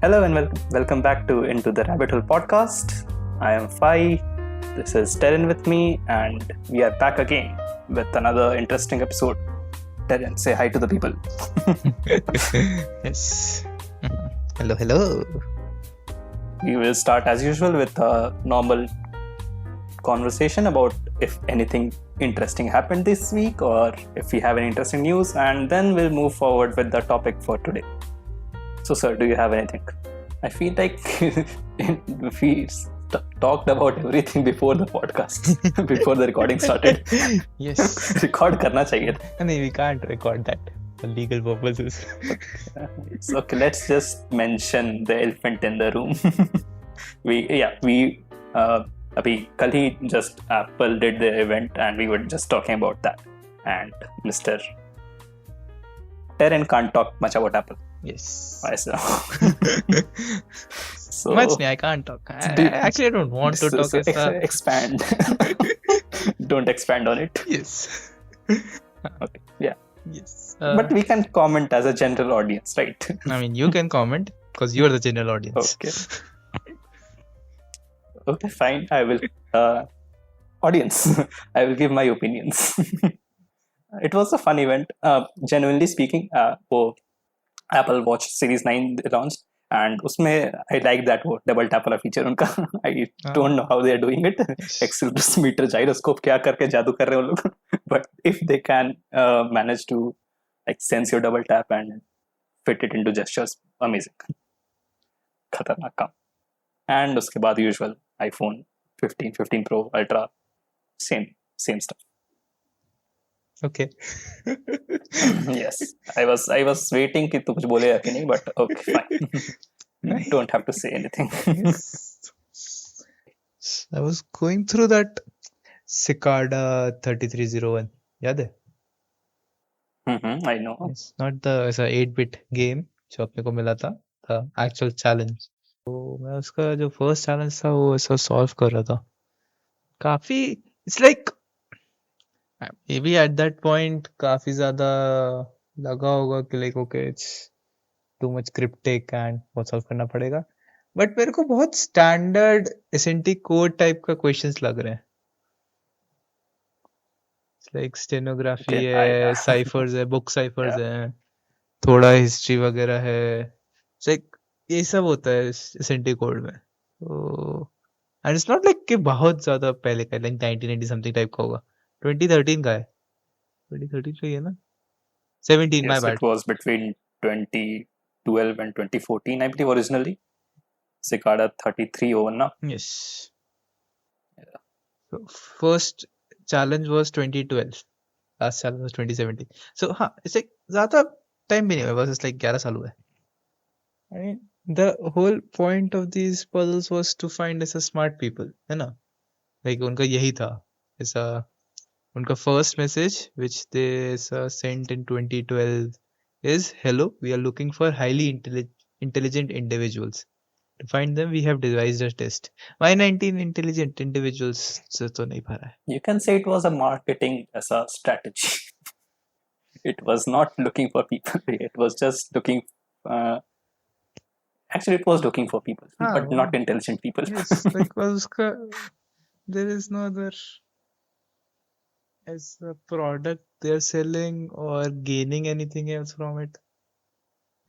Hello and welcome back to Into the Rabbit Hole podcast. I am Fye. This is Terren with me, and we are back again with another interesting episode. Terren, say hi to the people. Yes. Hello. We will start as usual with a normal conversation about if anything interesting happened this week or if we have any interesting news, and then we'll move forward with the topic for today. So, sir, do you have anything? I feel like we talked about everything before the podcast, before the recording started. Yes. Record करना चाहिए था. No, we can't record that for legal purposes. So okay, let's just mention the elephant in the room. अभी कल ही just Apple did the event and we were just talking about that. And Mr. Terren can't talk much about Apple. Yes. Why so? So Much nahi, I can't talk. Actually, I don't want to talk. Expand. Don't expand on it. Yes. Okay. Yeah. Yes. But we can comment as a general audience, right? I mean, you can comment because you're the general audience. Okay. Okay, fine. I will. Audience, I will give my opinions. It was a fun event. Genuinely speaking, Apple Watch Series 9 launched, and उसमें I like that वो double tap वाला feature उनका. I don't know how they are doing it. Accelerometer, gyroscope क्या करके जादू कर रहे हैं वो लोग. But if they can manage to like sense your double tap and fit it into gestures, amazing. खतरनाक काम. And उसके बाद usual iPhone 15, 15 Pro, Ultra, same stuff. Okay. Yes, I was waiting कि तू कुछ बोलेगा कि नहीं, but okay, fine. Don't have to say anything. Yes. I was going through that Cicada 3301. याद है? I know. It's not the 8-bit game जो अपने को मिला था, the actual challenge. तो मैं उसका जो first challenge था वो ऐसा solve कर रहा था. काफी it's like maybe at that point काफी ज़्यादा लगा होगा कि like okay it's too much cryptic and बहुत solve करना पड़ेगा. But मेरे को बहुत standard asymptotic code type का questions लग रहे हैं. It's like stenography Okay, है, ciphers है, book ciphers है, थोड़ा history वगैरह है. It's like ये सब होता है asymptotic code में. तो and it's not like कि बहुत ज़्यादा पहले का like 1980 something type का होगा. 2013 का है. 2013 का ही है ना? 17, my yes, bad. it was between 2012 and 2014, I believe, originally. Cicada 3301 ना? Yes. Yeah. So first challenge was 2012. Last challenge was 2017. So हाँ, it's like ज़्यादा time भी नहीं हुआ, बस it's like 11 साल हुए. I mean, the whole point of these puzzles was to find ऐसा smart people, है ना? Like उनका यही था, ऐसा उनका first message which they sent in 2012 is hello, we are looking for highly intelligent individuals. To find them, we have devised a test. Why 19 intelligent individuals? से तो नहीं भरा है. You can say it was a marketing as a strategy. It was not looking for people. It was just looking. Actually, it was looking for people, but not intelligent people. Yes, because there is no other as a product they're selling or gaining anything else from it.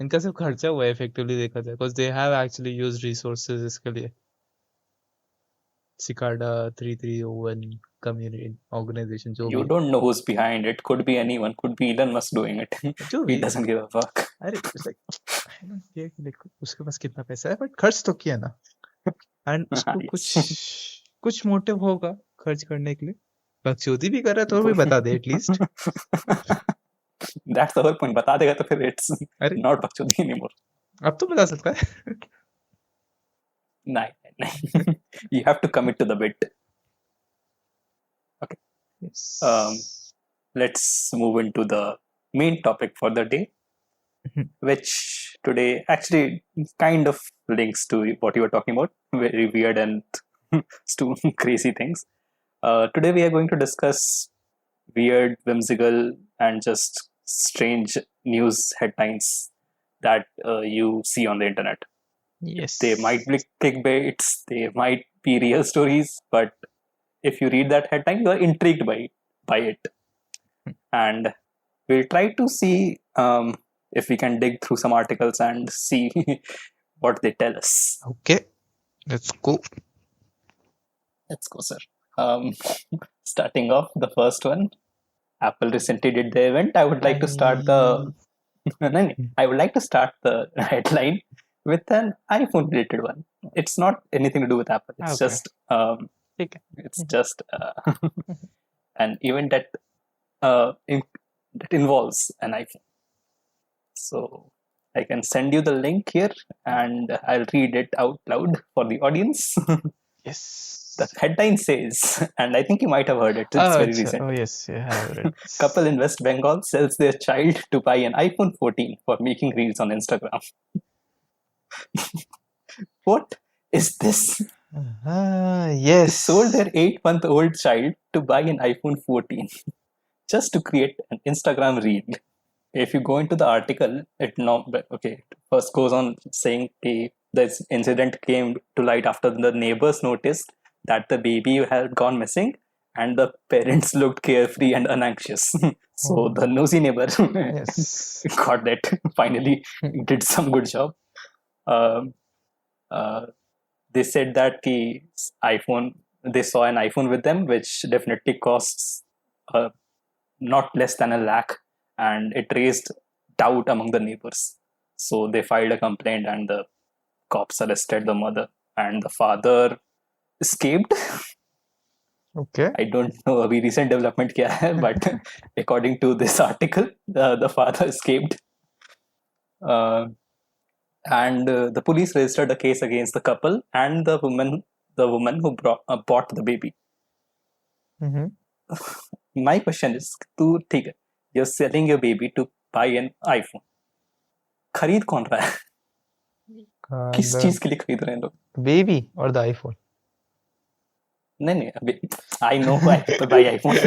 इनका सिर्फ खर्चा हुआ है effectively देखा जाए, because they have actually used resources इसके लिए. Cicada 3301 community organization जो You don't know who's behind it. Could be anyone. Could be Elon Musk doing it. He doesn't give a fuck. अरे it's like ये देखो उसके पास कितना पैसा है, but खर्च तो किया ना. And उसको कुछ मोटिव होगा खर्च करने के लिए. बकचोदी भी कर रहा है तो भी बता दे at least. That's the whole point. बता देगा तो फिर it's not बकचोदी anymore. अब तो बता सकता है. नहीं. You have to commit to the bit. Okay. Yes. Let's move into the main topic for the day, which today actually kind of links to what you were talking about. Very weird and crazy things. Today we are going to discuss weird, whimsical, and just strange news headlines that you see on the internet. Yes. They might be clickbaits, they might be real stories, but if you read that headline, you are intrigued by it. And we'll try to see if we can dig through some articles and see what they tell us. Okay. Let's go. Let's go, sir. Starting off, the first one. Apple recently did the event. I would like to start the I would like to start the headline with an iPhone related one. It's not anything to do with Apple. It's Okay. just Okay. it's just an event that that involves an iPhone. So I can send you the link here, and I'll read it out loud for the audience. Yes. The headline says, and I think you might have heard it. It's very recent. Oh yes, you have read this. Couple in West Bengal sells their child to buy an iPhone 14 for making reels on Instagram. What is this? They Yes. sold their 8-month-old child to buy an iPhone 14 just to create an Instagram reel. If you go into the article, it first goes on saying this incident came to light after the neighbors noticed that the baby had gone missing and the parents looked carefree and unanxious. So the nosy neighbor Yes. got that, finally did some good job. They said that they saw an iPhone with them, which definitely costs not less than $1 lakh, and it raised doubt among the neighbors. So they filed a complaint, and the cops arrested the mother, and the father escaped. Okay. I don't know अभी recent development क्या है, but according to this article, the father escaped. And the police registered a case against the couple and the woman who bought the baby. Mm-hmm. My question is, you're selling your baby to buy an iPhone. खरीद कौन रहा है? किस चीज के लिए खरीद रहे हैं लोग? Baby or the iPhone? नहीं अभी I know why people buy iPhone.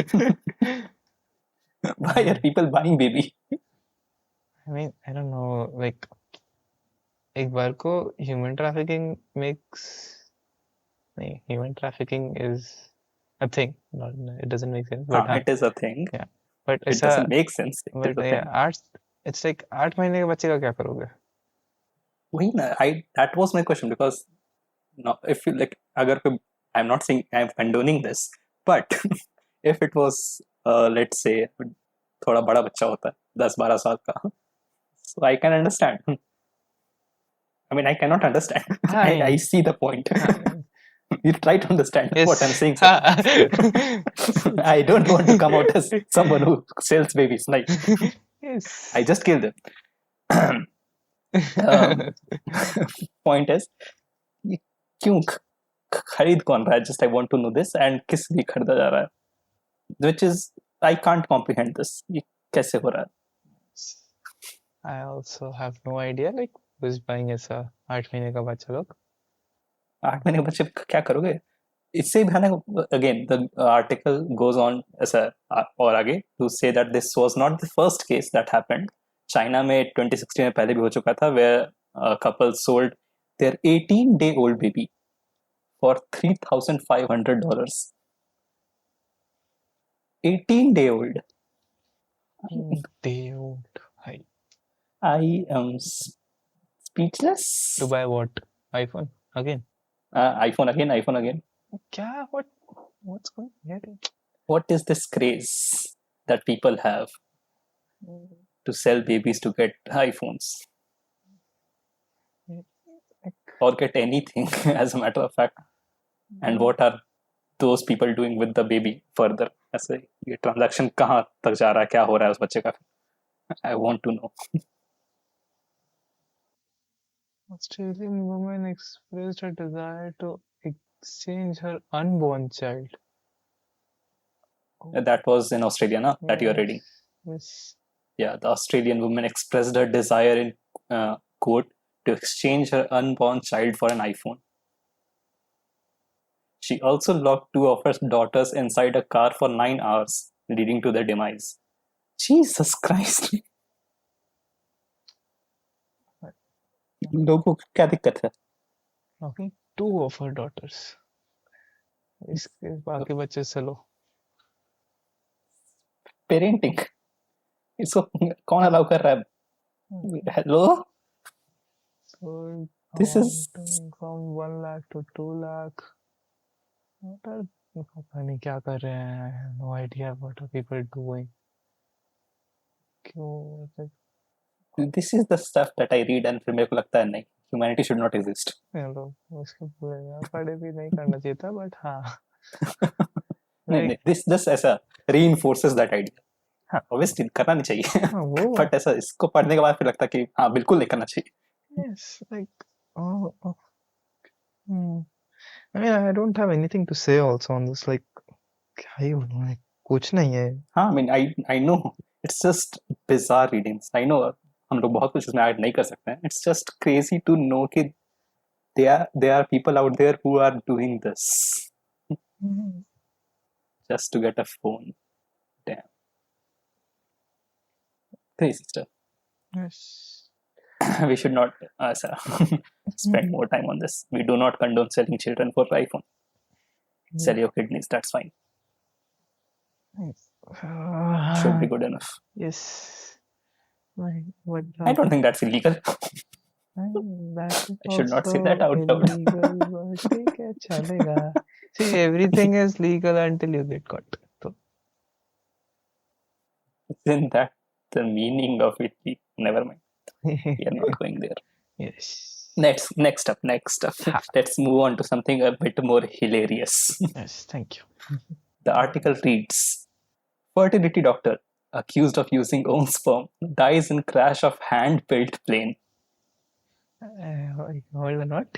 Why are people buying baby? I mean, I don't know. Like, एक बार को human trafficking human trafficking is a thing. It doesn't make sense. But it is a thing. Yeah. But it doesn't make sense. But it's like 8 महीने के बच्चे का क्या करोगे? वही ना, that was my question, because if you like, I'm not saying I'm condoning this, but if it was let's say थोड़ा बड़ा बच्चा होता है 10-12 साल का, so I can understand. I mean, I cannot understand. I see the point. You try to understand what I'm saying, sir. I don't want to come out as someone who sells babies. Like, yes. I just killed them. Point is, क्यों खरीद कौन रहा है? Just I want to know this, and किस लिए खरीदा जा रहा है? Which is, I can't comprehend this. ये कैसे हो रहा है? I also have no idea. Like, who's buying ऐसा 8 महीने का बच्चा लोग? 8 महीने के बच्चे क्या करोगे? इससे भयानक, again, the article goes on और आगे to say that this was not the first case that happened. China में 2016 में पहले भी हो चुका था, where a couple sold their 18-day-old baby for $3,500. 18-day-old. Day-old. I am speechless. To buy what? iPhone again? iPhone again. क्या? What's going on here? What is this craze that people have to sell babies to get iPhones? Or get anything, as a matter of fact. And what are those people doing with the baby further? ऐसे ये transaction कहाँ तक जा रहा है? क्या हो रहा है उस बच्चे का? I want to know. Australian woman expressed a desire to exchange her unborn child. That was in Australia, na? That you are reading. Yes. Yeah, the Australian woman expressed her desire in court to exchange her unborn child for an iPhone. She also locked 2 of her daughters inside a car for 9 hours, leading to their demise. Jesus Christ. लोगों को क्या दिक्कत है? Okay, 2 of her daughters. इसके बाकी बच्चे चलो. Parenting इसको कौन अलाउ कर रहा है? Hello, So this is from 1 lakh to 2 lakh. What are पता नहीं क्या कर रहे हैं. I have no idea what are people doing. क्यों this is the stuff that I read and फिर मेरे को लगता है नहीं, ह्यूमैनिटी शुड नॉट एग्जिस्ट. चलो उसके पूरे यार पढ़े भी नहीं करना चाहिए था बट हाँ नहीं नहीं, दिस जस्ट ऐसा रीइंफोर्सेस दैट आइडिया. हाँ. ऑब्वियसली करना नहीं चाहिए, हाँ वो बट ऐसा इसको पढ़ने के बाद फिर लगता है कि हाँ बिल्कुल नहीं करना चाहिए. yes like oh. I mean I don't have anything to say also on this like क्या ही बोलूं like कुछ नहीं है. हाँ, I mean I know it's just bizarre readings. I know हम लोग बहुत कुछ इसमें ऐड नहीं कर सकते हैं. It's just crazy to know कि there are people out there who are doing this just to get a phone. Damn. Crazy stuff. Yes. We should not spend more time on this. We do not condone selling children for iPhone. Sell your kidneys, that's fine. Should be good enough. Yes. What I don't think that's illegal. that is I should not say also that out loud. illegal, but ठीक है चलेगा. See, everything is legal until you get caught. So Isn't that the meaning of it? Never mind. We are not going there. yes. Next up. Let's move on to something a bit more hilarious. Yes, thank you. The article reads: Fertility doctor accused of using own sperm dies in crash of hand-built plane. Hold on, what?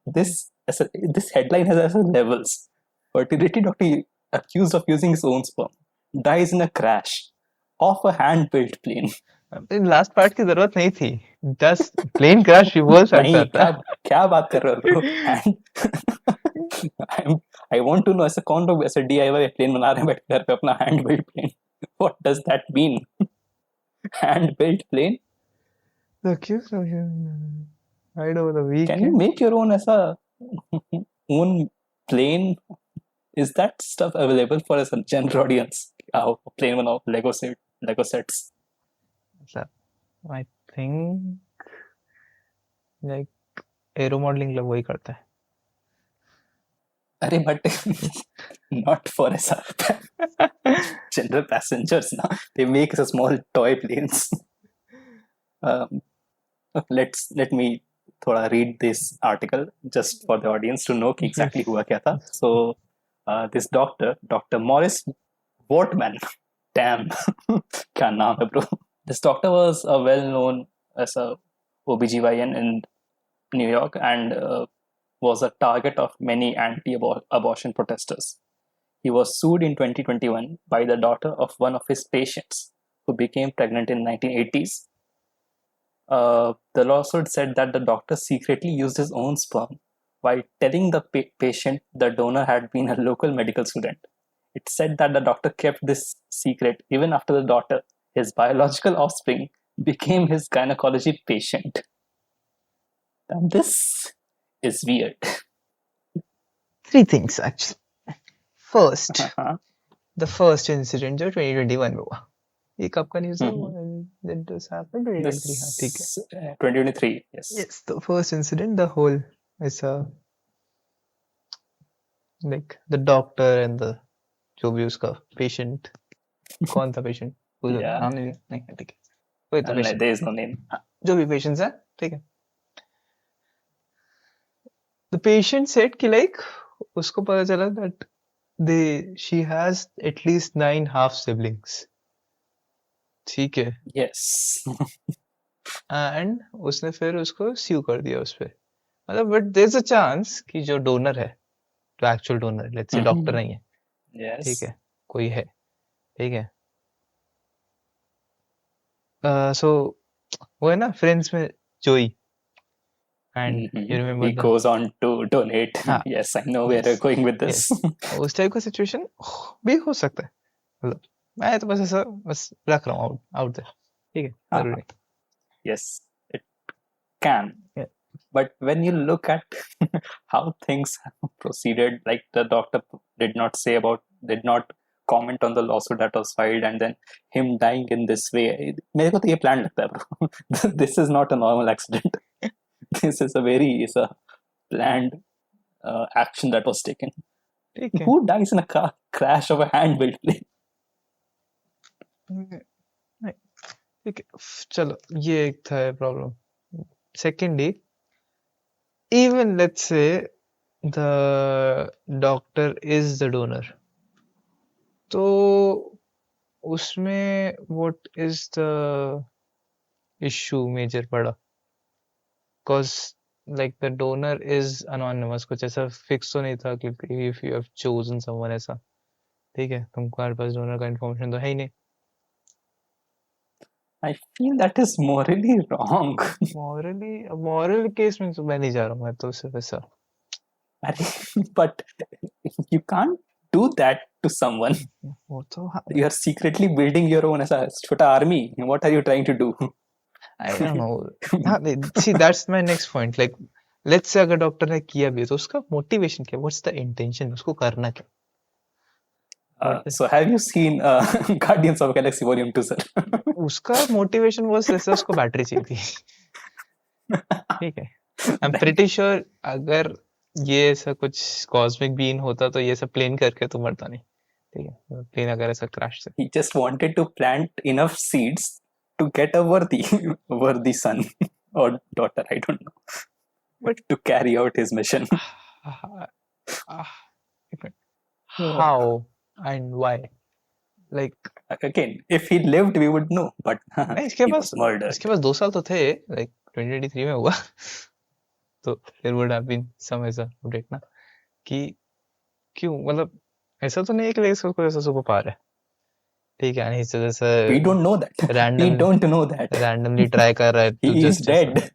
This headline has levels. Fertility doctor accused of using his own sperm dies in a crash of a hand-built plane. Last part की जरूरत नहीं थी. Just plain crash ही बोल सकता था. क्या बात कर रहे हो? I want to know ऐसे कौन लोग ऐसे DIY प्लेन बना रहे हैं बैठ घर पे अपना hand built plane. What does that mean? Hand built plane? क्यों right over the weekend? Can you make your own ऐसा own plane? Is that stuff available for a general audience? Plane बनाओ Lego sets. I think like aero modeling लोग वही करता है. अरे but not for ऐसा general passengers ना. They make a small toy planes. Let me थोड़ा read this article just for the audience to know कि exactly हुआ क्या था. So this Dr. Morris Wortman, damn, क्या नाम है bro. This doctor was a well-known as a OBGYN in New York and was a target of many anti-abortion protesters. He was sued in 2021 by the daughter of one of his patients who became pregnant in 1980s. The lawsuit said that the doctor secretly used his own sperm while telling the patient the donor had been a local medical student. It said that the doctor kept this secret even after the daughter, his biological offspring, became his gynecology patient. And this is weird. 3 things actually. First, the first incident जो 2021 में हुआ. ये कब का news है? Did this happen? 2023. हाँ ठीक है. 2023. Yes. Yes, the first incident, the whole is like the doctor and the जो भी उसका patient, कौन था patient? Yeah. नाम नहीं ठीक है. कोई तो patient. There is no name. जो भी patients है, ठीक है. The patient said कि like उसको पता चला that she has at least 9 half siblings. ठीक है. Yes. And उसने फिर उसको sue कर दिया उस पे. मतलब but there's a chance कि जो donor है, जो actual donor, let's say doctor नहीं है. Yes. ठीक है. कोई है. ठीक है. So वो है ना Friends में Joey. And you remember he goes on to donate. हाँ. Yes, I know where you're going with this. Yes. उस टाइप का सिचुएशन भी हो सकता है. मतलब मैं तो बस ऐसा बस रख रहा हूँ out there. ठीक है. जरूरी नहीं. yes, it can. Yeah. But when you look at how things proceeded, like the doctor did not comment on the lawsuit that was filed, and then him dying in this way, मेरे को तो ये planned लगता है, bro. This is not a normal accident. This is a planned action that was taken. ठीक है. Who dies in a car crash of a hand-built plane? नहीं, ठीक है. चलो, ये एक था problem. Secondly, even let's say the doctor is the donor, तो उसमें what is the issue major पड़ा? Cause like the donor is anonymous, कुछ ऐसा fix तो नहीं था कि if you have chosen someone ऐसा, ठीक है, तुम्हारे पास donor का information तो है ही नहीं. I feel that is morally wrong. Moral case में तो मैं नहीं जा रहा हूँ, मैं तो सिर्फ ऐसा. But you can't do that to someone. वो तो हाँ, You are secretly building your own ऐसा छोटा army. What are you trying to do? I don't know. हाँ, see, that's my next point. Like, let's say अगर doctor ने किया भी है, तो उसका motivation क्या? What's the intention? उसको करना क्या? So have you seen Guardians of the Galaxy Volume 2, sir? उसका motivation was ऐसा, उसको बैटरी चाहिए थी. ठीक है. I'm pretty sure अगर ये ऐसा कुछ cosmic being होता तो ये सब प्लेन करके तो मरता नहीं. ठीक है. प्लेन अगर ऐसा क्रैश से. He just wanted to plant enough seeds to get a worthy son or daughter, I don't know, but to carry out his mission. How and why? Like, again, if he lived, we would know, but नहीं, he was murdered. इसके पास 2 साल तो थे, like 2023 में हुआ. तो there would have been some ऐसा update ना, कि क्यों, मतलब ऐसा तो नहीं है कि उसको ऐसा सुपर पावर है. ठीक है, नहीं जैसे we don't know that. We don't know that. randomly try कर रहा है. He is dead.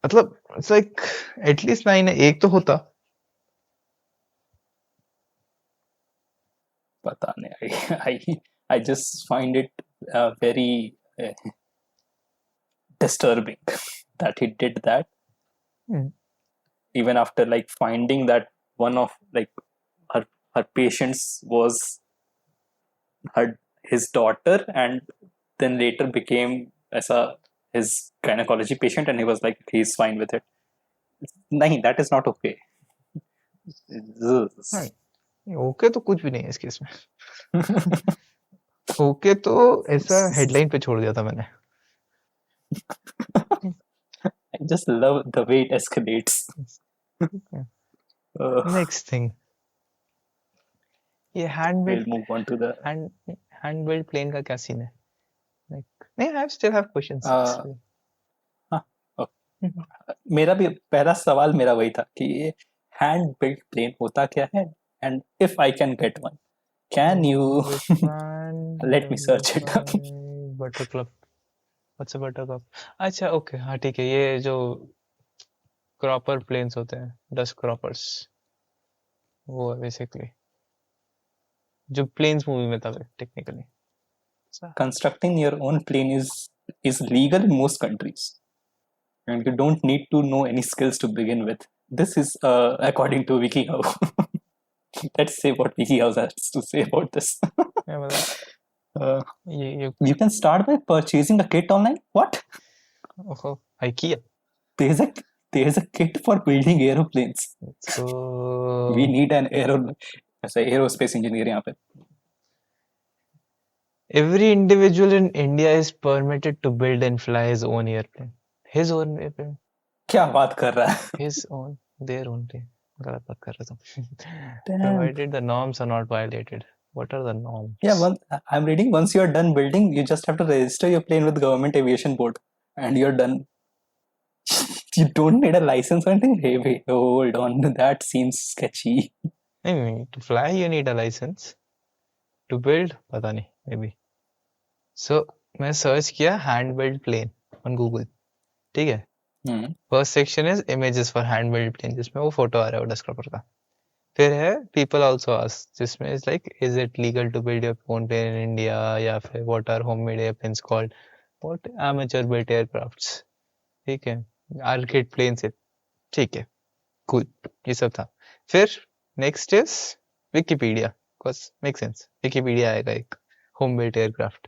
मतलब it's like at least 9 एक तो होता. पता नहीं. I just find it very disturbing that he did that. Even after like finding that one of like her patients was his daughter, and then later became his gynecology patient, and he was like, he's fine with it. Nahi, that is not okay. Okay तो कुछ भी नहीं है इस case में. Okay तो ऐसा headline पे छोड़ दिया था मैंने. I just love the way it escalates. Next thing, ये we'll move on to the hand built plane का क्या सीन है? Like, नहीं, I still have questions. मेरा भी पहला सवाल मेरा वही था कि ये hand built plane होता क्या है, and if I can get one, can you let me search it up? Buttercup. What's a buttercup? अच्छा, okay, हाँ ठीक है, ये जो क्रॉपर प्लेन्स होते हैं, डस्ट क्रॉपर्स, वो बेसिकली जो प्लेन्स मूवी में था technically. Constructing your own plane is legal in most countries, and you don't need to know any skills to begin with. This is according to WikiHow. Let's see what WikiHow has to say about this. You can start by purchasing a kit online. What? Oh, IKEA. There's a kit for building aeroplanes. So we need an aerospace engineer यहाँ पे. Every individual in India is permitted to build and fly his own airplane. His own airplane. क्या बात कर रहा है? His own, their own plane. गलत बात कर रहा था. Provided the norms are not violated. What are the norms? Yeah, I'm reading. Once you are done building, you just have to register your plane with Government Aviation Board, and you're done. You don't need a license or anything. Hey, wait, hold on. That seems sketchy. I mean, to fly you need a license. To build, पता नहीं, maybe. So मैं search किया hand built plane on Google. ठीक है. First section is images for hand built plane, जिसमें वो photo आ रहा है वो डस्क्रॉपर का. फिर है people also ask, जिसमें is like is it legal to build your own plane in India, या फिर what are homemade airplanes called, what amateur built aircrafts. ठीक है, arcade planes है, ठीक है, cool, ये सब था. फिर next is Wikipedia, cause makes sense, Wikipedia आएगा एक home built aircraft.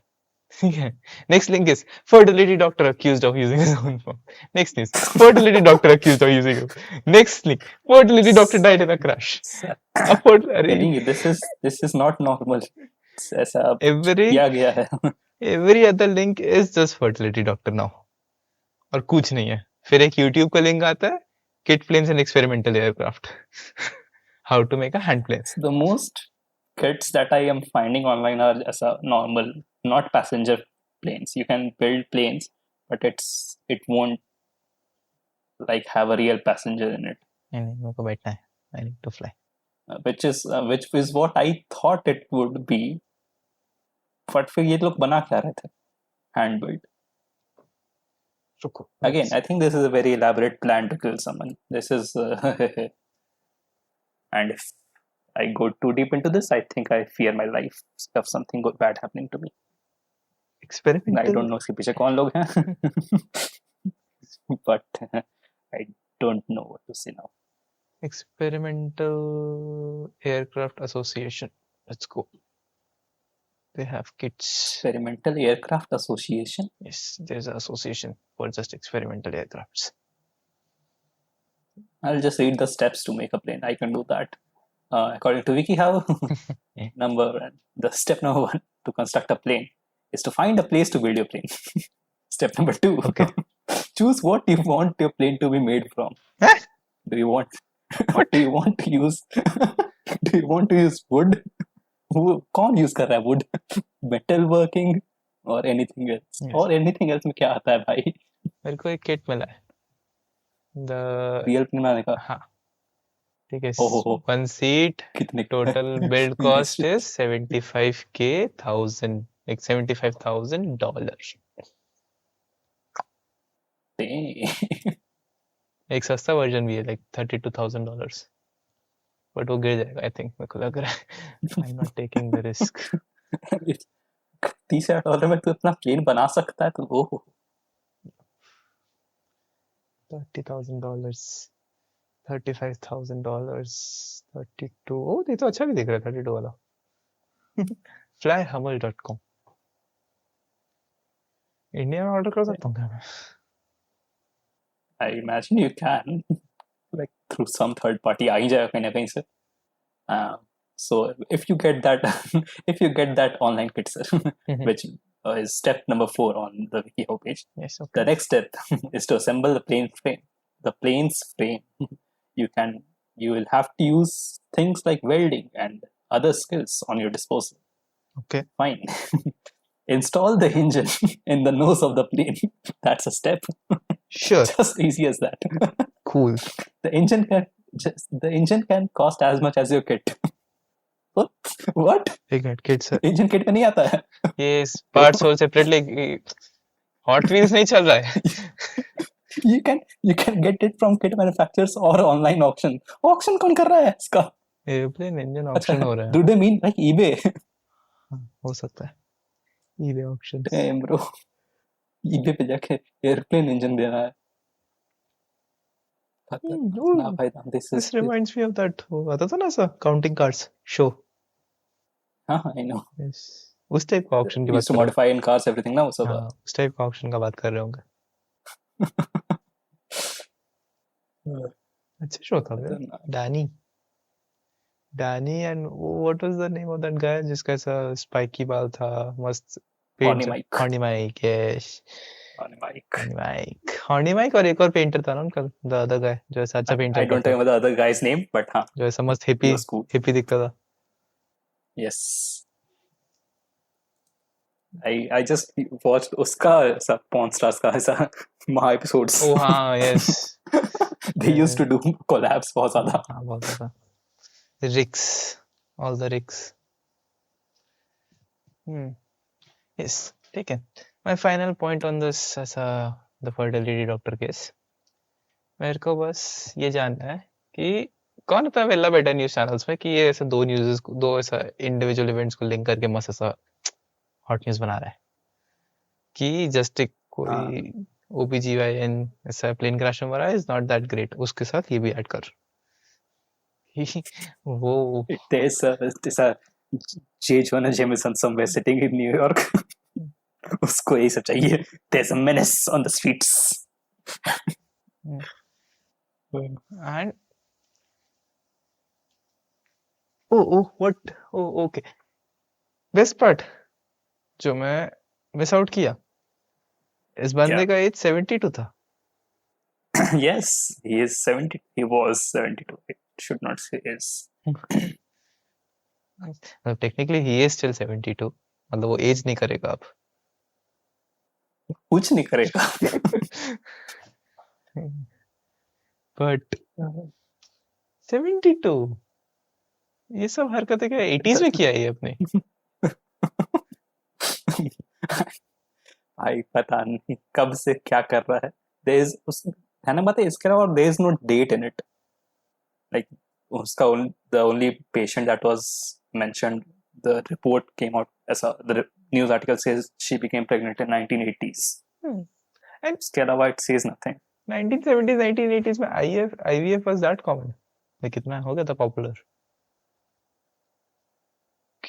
ठीक है. Next link is fertility doctor accused of using his own sperm. Next is fertility doctor accused of using it. Next link, fertility doctor died in a crash. Telling you, this is not normal. ऐसा Every किया गया है. every other link is just fertility doctor now. और कुछ नहीं है. फिर एक YouTube का लिंक आता है, kit planes and experimental aircraft. How to make a hand plane. The most kits that I am finding online are as a normal, not passenger planes. You can build planes, but it won't like have a real passenger in it. नहीं मेरे को बैठना है. I need to fly. Which is what I thought it would be. But फिर ये लोग बना क्या रहे थे? Hand built. रुको. Again, I think this is a very elaborate plan to kill someone. This is, and if I go too deep into this, I think I fear my life of something good bad happening to me. Experimental. I don't know इसके पीछे कौन लोग हैं, but I don't know what to say now. Experimental Aircraft Association. Let's go. They have kits. Experimental Aircraft Association. Yes, there's an association for just experimental aircrafts. I'll just read the steps to make a plane. I can do that. According to WikiHow, the step number 1 to construct a plane is to find a place to build your plane. Step number 2, Okay. choose what you want your plane to be made from. Huh? Do you want to use do you want to use wood? कौन use कर रहा है wood? Metal working or anything else? Yes. और anything else में क्या आता है भाई? मेरे को एक किट मिला है. The रियल प्लेन बनाने का. हाँ ठीक है. ओहो. One seat कितने total build cost is 75,000, like $75,000. एक सस्ता वर्जन भी है, like $32,000. बट वो गिर जाएगा, आई थिंक, मेरे को लग रहा है. I am not taking the risk. $30,000 में तू अपना प्लेन बना सकता है तो ओह. $30,000, $35,000, 32. ओ ये तो अच्छा भी दिख रहा है, 32 वाला. flyhummel.com. इंडिया में ऑर्डर कर सकता हूँ क्या मैं? I imagine you can, like through some third party आ ही जाएगा कहीं ना कहीं से. So if you get that online kit, which is step number 4 on the WikiHow page. Yes, okay. The next step is to assemble the plane frame. The plane's frame. You will have to use things like welding and other skills on your disposal. Okay. Fine. Install the engine in the nose of the plane. That's a step. Sure. Just easy as that. Cool. The engine can cost as much as your kit. What? एक minute, kit sir. Engine kit में नहीं आता है. ये parts और separately. Hot wheels नहीं चल रहा है. You can get it from kit manufacturers or online auction. Auction कौन कर रहा है इसका? एयरप्लेन इंजन ऑप्शन हो रहा है. Do they mean like eBay? हो सकता है. eBay auctions. Damn bro. eBay पे जाके एयरप्लेन इंजन देना है. This reminds me of that. आता था ना सा काउंटिंग कार्ड्स शो. हाँ, I know. Yes. उस टाइप का ऑक्शन की बात Used to modify in cars everything ना वो सब. हाँ, उस टाइप का ऑक्शन का बात कर रहे होंगे. अच्छा शो था Danny. And what was the name of that guy जिसका ऐसा स्पाइकी बाल था, मस्त paint. Horny Mike. Yes, horny Mike. और एक और पेंटर था ना उनका, द अदर गाय जो ऐसा अच्छा painter. I don't remember the other guy's name, but हाँ, जो ऐसा मस्त हिप्पी दिखता था. Yes. I just watched उसका ऐसा Pawn Stars का ऐसा महा episodes. Oh हाँ, yes. They used to do collabs बहुत ज़्यादा. हाँ, बहुत ज़्यादा. Rigs, all the rigs. Yes, taken. My final point on this ऐसा the fertility doctor case. मेरे को बस ये जानना है कि कौन था वेला बेटा न्यूज चैनल्स में कि ये ऐसे दो ऐसा इंडिविजुअल इवेंट्स को लिंक करके मस्त ऐसा हॉट न्यूज बना रहा है कि जस्ट एक कोई OBGYN ऐसा प्लेन क्रैश में मरा इज नॉट दैट ग्रेट, उसके साथ ये भी ऐड कर वो there's a J. Jonah Jameson somewhere sitting in New York. उसको यही सब चाहिए. There's a menace on the streets. and okay, best part जो मैं मिस आउट किया, इस बंदे का एज 72 था. Yes, he is 70. He was 72. It should not say is. Technically he is still 72, मतलब वो एज नहीं करेगा अब. कुछ नहीं करेगा. बट 72 ये सब हरकतें क्या 80s में किया है ये अपने. भाई पता नहीं कब से क्या कर रहा है. There is है ना, बताइए इसके अलावा there is no date in it. Like उसका the only patient that was mentioned, the report came out as the news article says she became pregnant in 1980s. And उसके अलावा it says nothing. 1970s 1980s में IVF was that common. like कितना हो गया था popular.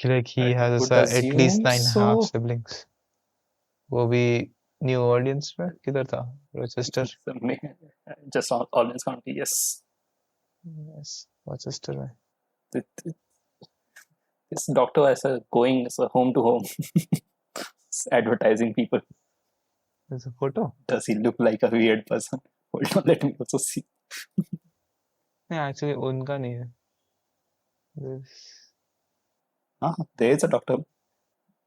Like he has at least 9.5 siblings. वो भी new Orleans में किधर था, Rochester. Just Orleans County, yes. Yes, Rochester में. This doctor is going home to home advertising people. There's a photo. Does he look like a weird person? Hold on, let me also see. नहीं actually उनका नहीं है. There is a doctor.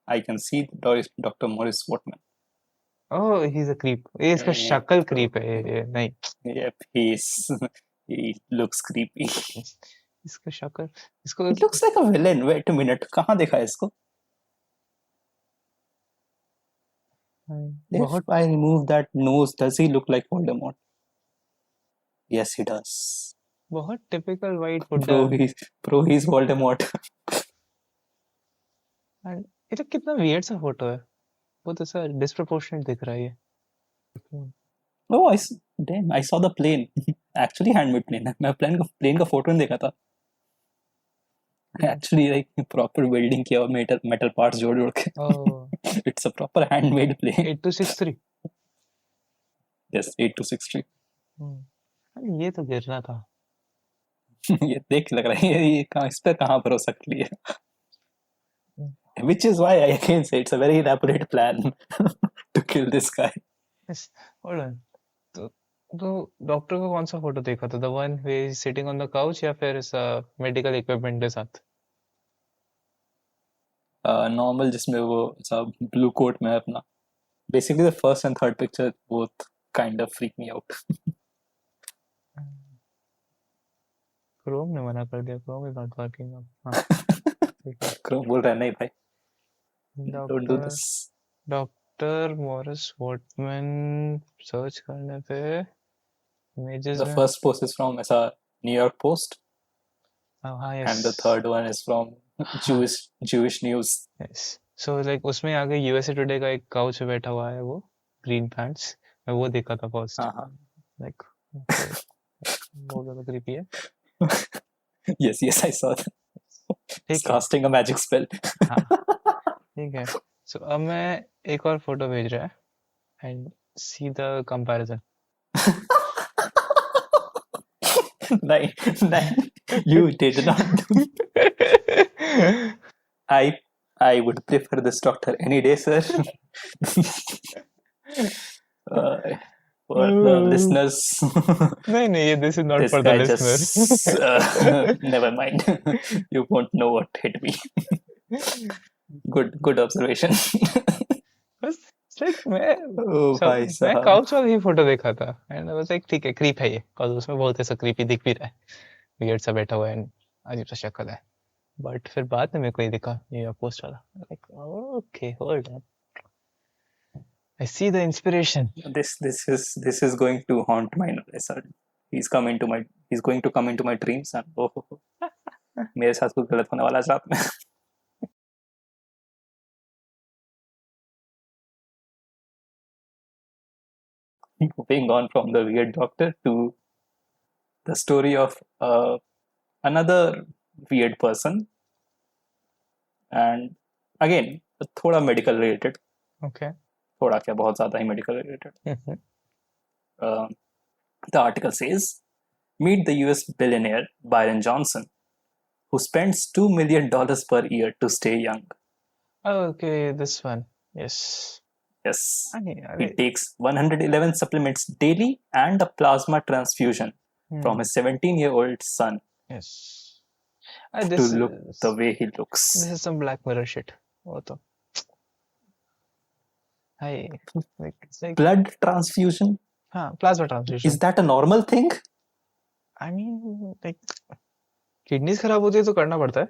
I can see Dr. Morris Wortman. Oh, he's a creep. ये इसका शक्ल creep है ये नहीं. Yep, he looks creepy. इसका शक्ल इसको. It looks like a villain. Wait a minute, कहाँ देखा है इसको? If I remove that nose, does he look like Voldemort? Yes, he does. बहुत typical white Buddha. Bro, he's Voldemort. ये तो कितना weird सा फोटो है, बहुत ऐसा disproportionate दिख रहा है ये. Oh, I saw the plane. Actually handmade plane है. मैं plane का फोटो नहीं देखा था. Actually like proper building किया और metal parts जोड़ के. Oh. It's a proper handmade plane. 8263. Yes, 8263. ये तो गिरना था. ये देख लग रहा है ये इस पर कहाँ भरोसा कर लिया. Which is why I again say it's a very elaborate plan to kill this guy. Yes. Hold on. तो डॉक्टर को कौन सा फोटो देखा था? The one where he's sitting on the couch या फिर इस मेडिकल इक्विपमेंट के साथ? Normal जिसमें वो ऐसा ब्लू कोट में है अपना. Basically the first and third picture both kind of freak me out. Chrome ने मना कर दिया. क्रोम is not working अब. हाँ. क्रोम बोल रहा है नहीं भाई. Don't do this. Doctor Morris Watman search करने पे images The में. first post is from ऐसा New York Post. हाँ yes. And the third one is from Jewish News. Yes. So like उसमें आगे USA Today का एक काउच पे बैठा हुआ है वो ग्रीन पैंट्स. मैं वो देखा था फर्स्ट. Like बहुत ज़्यादा creepy है. Yes, I saw that. He's casting a magic spell. हाँ ठीक है. So अब मैं एक और फोटो भेज रहा है and see the comparison. नहीं, you did not do. I would prefer this doctor any day, sir. For the listeners. नहीं, this is not for the listeners. Never mind. You won't know what hit me. Good observation. बस like मैं couch वाली ही photo देखा था and I was like ठीक है creep है ये, और उसमें बहुत ऐसा creepy दिख भी रहा है, weird सा बैठा हुआ है and अजीब सा शक्ल है. बट फिर बाद में मेरे को ये दिखा ये पोस्ट वाला. like okay hold on, I see the inspiration. This is going to haunt my. He's come into my he's going to come into my dreams and मेरे साथ कुछ गलत होने वाला है रात में. Moving on from the weird doctor to the story of another weird person, and again थोड़ा medical related. Okay. थोड़ा क्या बहुत ज़्यादा ही medical related. The article says, meet the US billionaire Byron Johnson, who spends $2 million per year to stay young. Okay, this one. Yes. Yes. Okay, He takes 111 supplements daily and a plasma transfusion from his 17-year-old son Yes. to look the way he looks. This is some Black Mirror shit. वो तो. Hi. It's like Blood transfusion? हाँ, plasma transfusion. Is that a normal thing? I mean, like kidneys खराब होती है तो करना पड़ता है.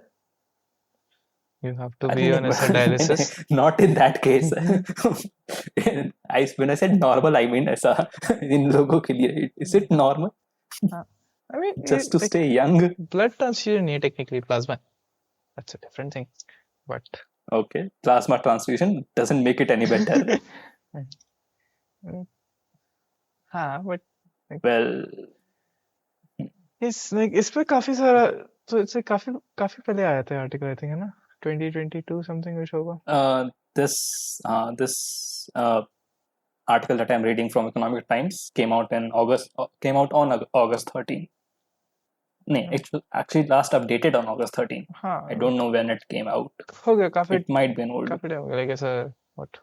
You have to be on acid dialysis. Not in that case. When I said normal, I mean ऐसा इन लोगों के लिए. Is it normal? I mean, just to stay young. Blood transfusion नहीं technically plasma. That's a different thing. But okay, plasma transfusion doesn't make it any better. हाँ, but like, well, it's like इस पे काफी सारा तो इससे काफी पहले आया था आर्टिकल I think है ना 2022 something कुछ होगा. This article that I'm reading from Economic Times came out on August 13. No, it was actually last updated on August 13. I don't know when it came out. हो गया काफी. It might be an old. काफी time हो गया like ऐसा what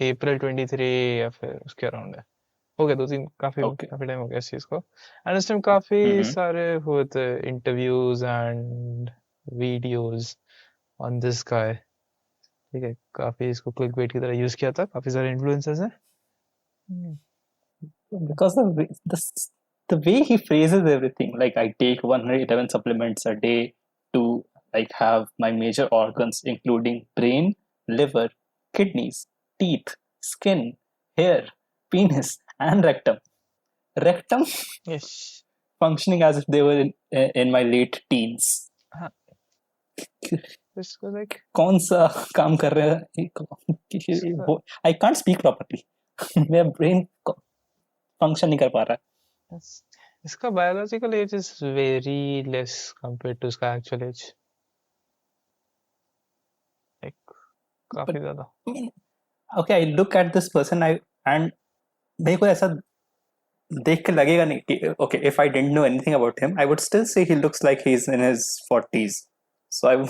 April 23 या फिर उसके अराउंड है. हो गया 2-3 काफी टाइम हो गया इस चीज को. एंड उस टाइम काफी सारे हुए थे interviews and videos on this guy. ठीक है, काफी इसको क्लिकबेट की तरह यूज किया था. काफी सारे इन्फ्लुएंसर्स हैं. Because the way he phrases everything, like I take 111 supplements a day to like have my major organs including brain, liver, kidneys, teeth, skin, hair, penis, and rectum. Rectum? Yes. Functioning as if they were in my late teens. इसको like कौन सा काम कर रहे हैं? I can't speak properly. मेरा brain function नहीं कर पा रहा है. इसका biological age is very less compared to इसका actual age. Like काफी ज़्यादा. Okay, I look at this person and मेरे को ऐसा देख के लगेगा नहीं कि okay, if I didn't know anything about him, I would still say he looks like he's in his 40s. So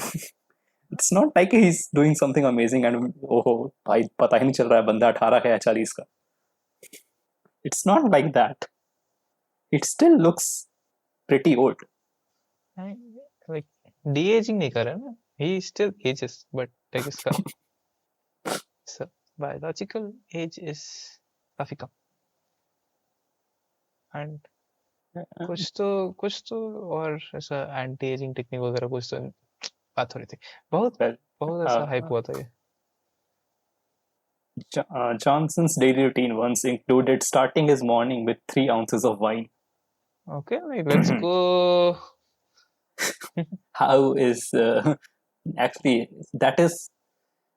it's not like he's doing something amazing and oh भाई पता ही नहीं चल रहा है बंदा 18 का या 40 का. It's not like that. It still looks pretty old. Like de-aging नहीं कर रहा है ना. He still ages, but like इसका so biological age is काफी कम. And कुछ तो और ऐसा anti-aging टेक्निक वगैरह कुछ तो बात हो रही थी. बहुत ऐसा हाइप हुआ था ये. Johnson's daily routine once included starting his morning with 3 ounces of wine. Okay, let's go. How is actually that is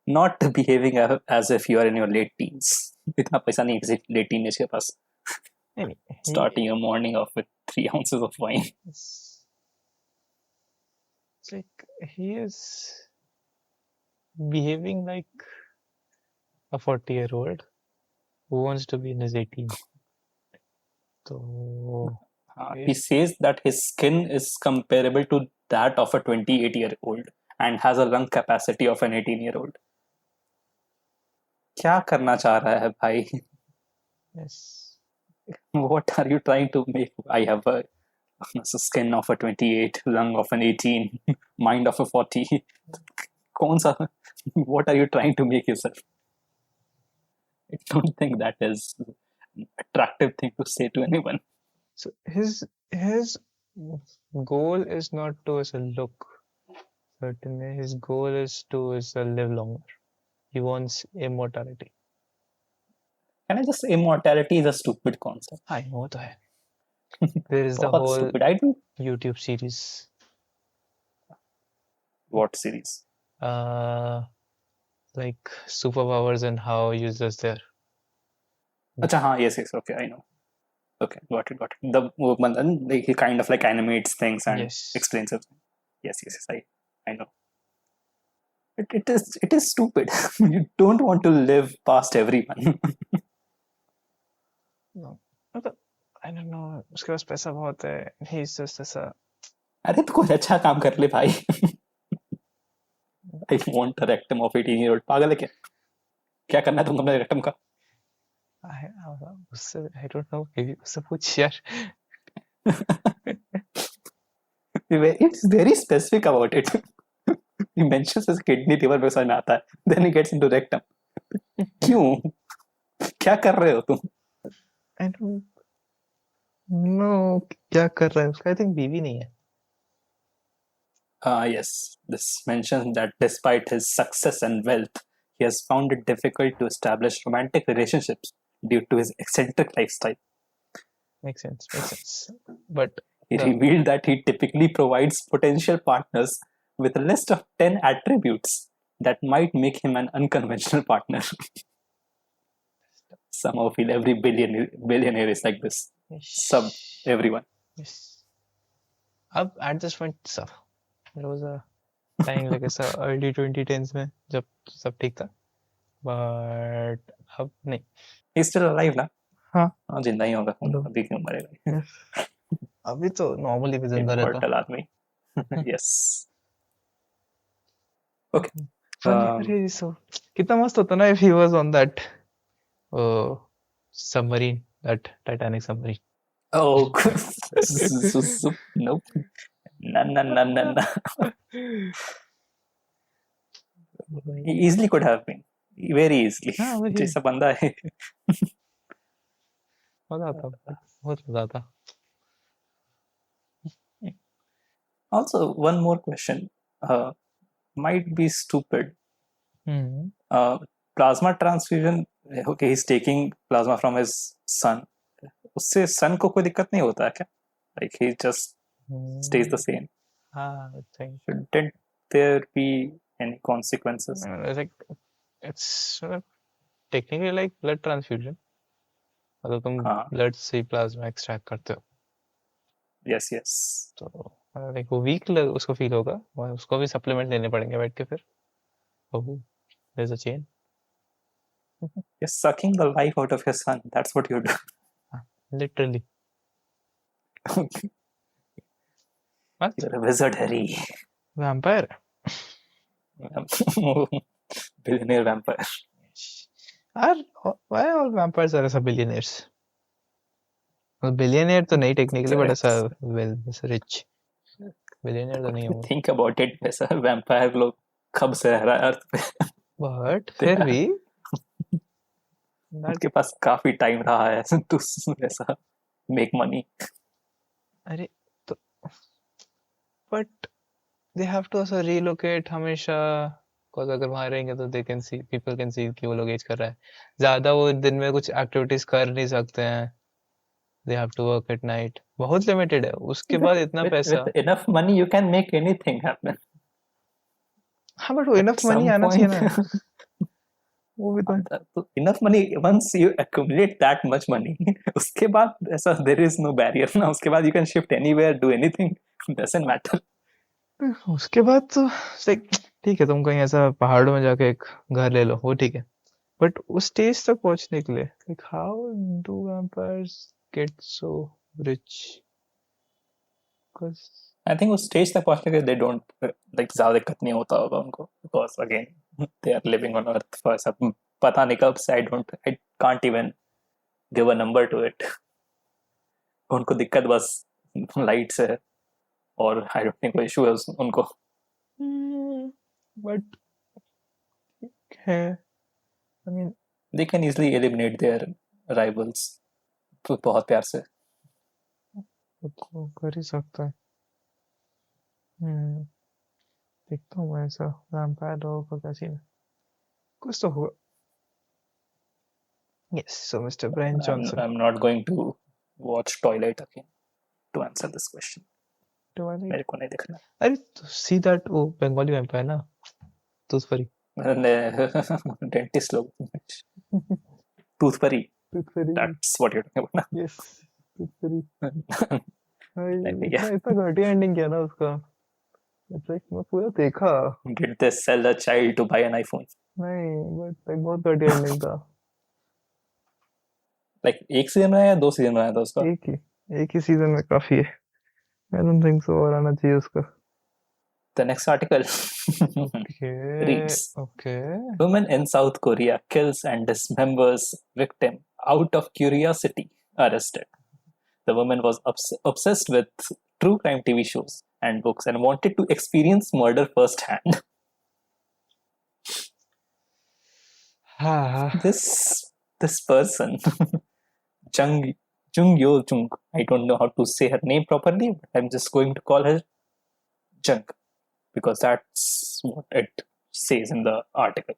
not behaving as if you are in your late teens. इतना पैसा नहीं किसी late teenage के पास. Starting your morning off with 3 ounces of wine. It's like he is behaving like a 40-year-old who wants to be in his 18. So he says that his skin is comparable to that of a 28-year-old and has a lung capacity of an 18-year-old. क्या करना चाह रहा है भाई? Yes. What are you trying to make? I have a skin of a 28, lung of an 18, mind of a 40. कौन सा? What are you trying to make yourself? I don't think that is an attractive thing to say to anyone. So his goal is not to look. Certainly, his goal is to live longer. He wants immortality. Can I just say immortality is a stupid concept? I know that. There is the बहुत whole stupid. I do. YouTube series. What series? Like superpowers and how useless they are. अच्छा हाँ, yes, okay, I know. Okay, got it. The वो बंदा like he kind of like animates things and Yes. explains it. Yes, I know. It is stupid. You don't want to live past everyone. No. मतलब I don't know. उसके पास पैसा बहुत है. He's just ऐसा. अरे तो कोई अच्छा काम कर ले भाई. I want a rectum of 18-year-old. पागल है क्या? क्या करना है तुमको अपने rectum का? उससे I don't know. Maybe उससे पूछ यार. It's very specific about it. He mentions his kidney liver में समझ में आता है. Then he gets into rectum. क्यों? क्या कर रहे हो तुम? I don't know क्या कर रहा है उसका. I think बीवी नहीं है. Yes, this mentions that despite his success and wealth, he has found it difficult to establish romantic relationships due to his eccentric lifestyle. Makes sense. But He revealed that he typically provides potential partners with a list of 10 attributes that might make him an unconventional partner. Somehow feel every billionaire is like this. Everyone. Yes. अब at this point सब there was a time like ऐसा early 2010s में जब सब ठीक था. But अब नहीं. He's still alive ना? हाँ. जिंदा ही होगा. अभी क्यों मरेगा? अभी तो normally भी जिंदा रहता. Immortal आदमी. Yes. Okay. अरे so कितना मस्त होता ना if he was on that submarine, that Titanic submarine. Oh, nope. No. He easily could have been. Very easily. हाँ वही. जैसा बंदा है. मजा आता. बहुत मजा आता. Also, one more question. Might be stupid. Plasma transfusion. Okay, he's taking plasma from his son. उससे son को कोई दिक्कत नहीं होता है क्या? Like he just stays the same. हाँ, I think. Shouldn't there be any consequences? Like it's technically like blood transfusion. मतलब तुम blood से plasma extract करते हो. Yes. तो like वो weak उसको feel होगा. उसको भी supplement लेने पड़ेंगे बैठ के फिर. Oh, there's a chain. You're sucking the life out of your son. That's what you do. Literally. What? You're a wizard, Harry. Vampire. Billionaire vampire. Why all vampires are billionaires? Well, billionaire तो नहीं technically, but ऐसा well, ऐसा rich. Billionaire तो नहीं होगा. Think about it. ऐसा vampire लोग कब से रह रहा है अर्थ पे. But फिर भी उनके पास काफी टाइम रहा है तो ऐसा make money. अरे तो but they have to also relocate हमेशा. Because अगर वहाँ रहेंगे तो they can see, people can see कि वो लोग एज कर रहा है. ज़्यादा वो दिन में कुछ एक्टिविटीज कर नहीं सकते हैं. They have to work at night. बहुत लिमिटेड है. उसके बाद इतना पैसा. With enough money you can make anything happen. हाँ but वो enough money आना चाहिए ना. वो भी तो. Enough money, once you accumulate that much money, उसके बाद ऐसा there is no barrier ना. उसके बाद you can shift anywhere, do anything, doesn't matter. उसके बाद तो ठीक है तुम कहीं ऐसा पहाड़ों में जाके एक घर ले लो, वो ठीक है. बट उस स्टेज तक पहुंचने के लिए like how do vampires get so rich? Because I think उस स्टेज तक पहुंचने के लिए they don't like ज़्यादा दिक्कत नहीं होता होगा उनको, because again they are living on earth for ऐसा पता नहीं कब से. I can't even give a number to it. उनको दिक्कत बस लाइट से है और I don't think कोई इशू है उनको. but है. I mean they can easily eliminate their rivals तो बहुत प्यार से. वो कर ही सकता है. देखता हूँ मैं ऐसा वैम्पायर लोगों का क्या सीन है. कुछ तो होगा. Yes, so Mr. Brian Johnson. I'm not going to watch Twilight again. to answer this question. Twilight. मेरे को नहीं देखना. अरे see that वो बंगाली vampire ना Tooth Fairy. डेंटिस्ट लोग. Tooth Fairy. Tooth Fairy. That's what you're talking about. Yes. Tooth Fairy. Yeah. इतना घटिया एंडिंग किया ना उसका. It's like मैं पूरा देखा. Did they sell a child to buy an iPhone? नहीं, but like बहुत घटिया एंडिंग था. Like एक सीजन में या 2 सीजन में आया था उसका? एक ही सीजन में काफी है. I don't think so. और आना चाहिए उसका. The next article reads, Woman in South Korea kills and dismembers victim out of curiosity, arrested. The woman was obsessed with true crime TV shows and books and wanted to experience murder firsthand. This person, Jung Yo Jung, I don't know how to say her name properly, but I'm just going to call her Jung, because that's what it says in the article.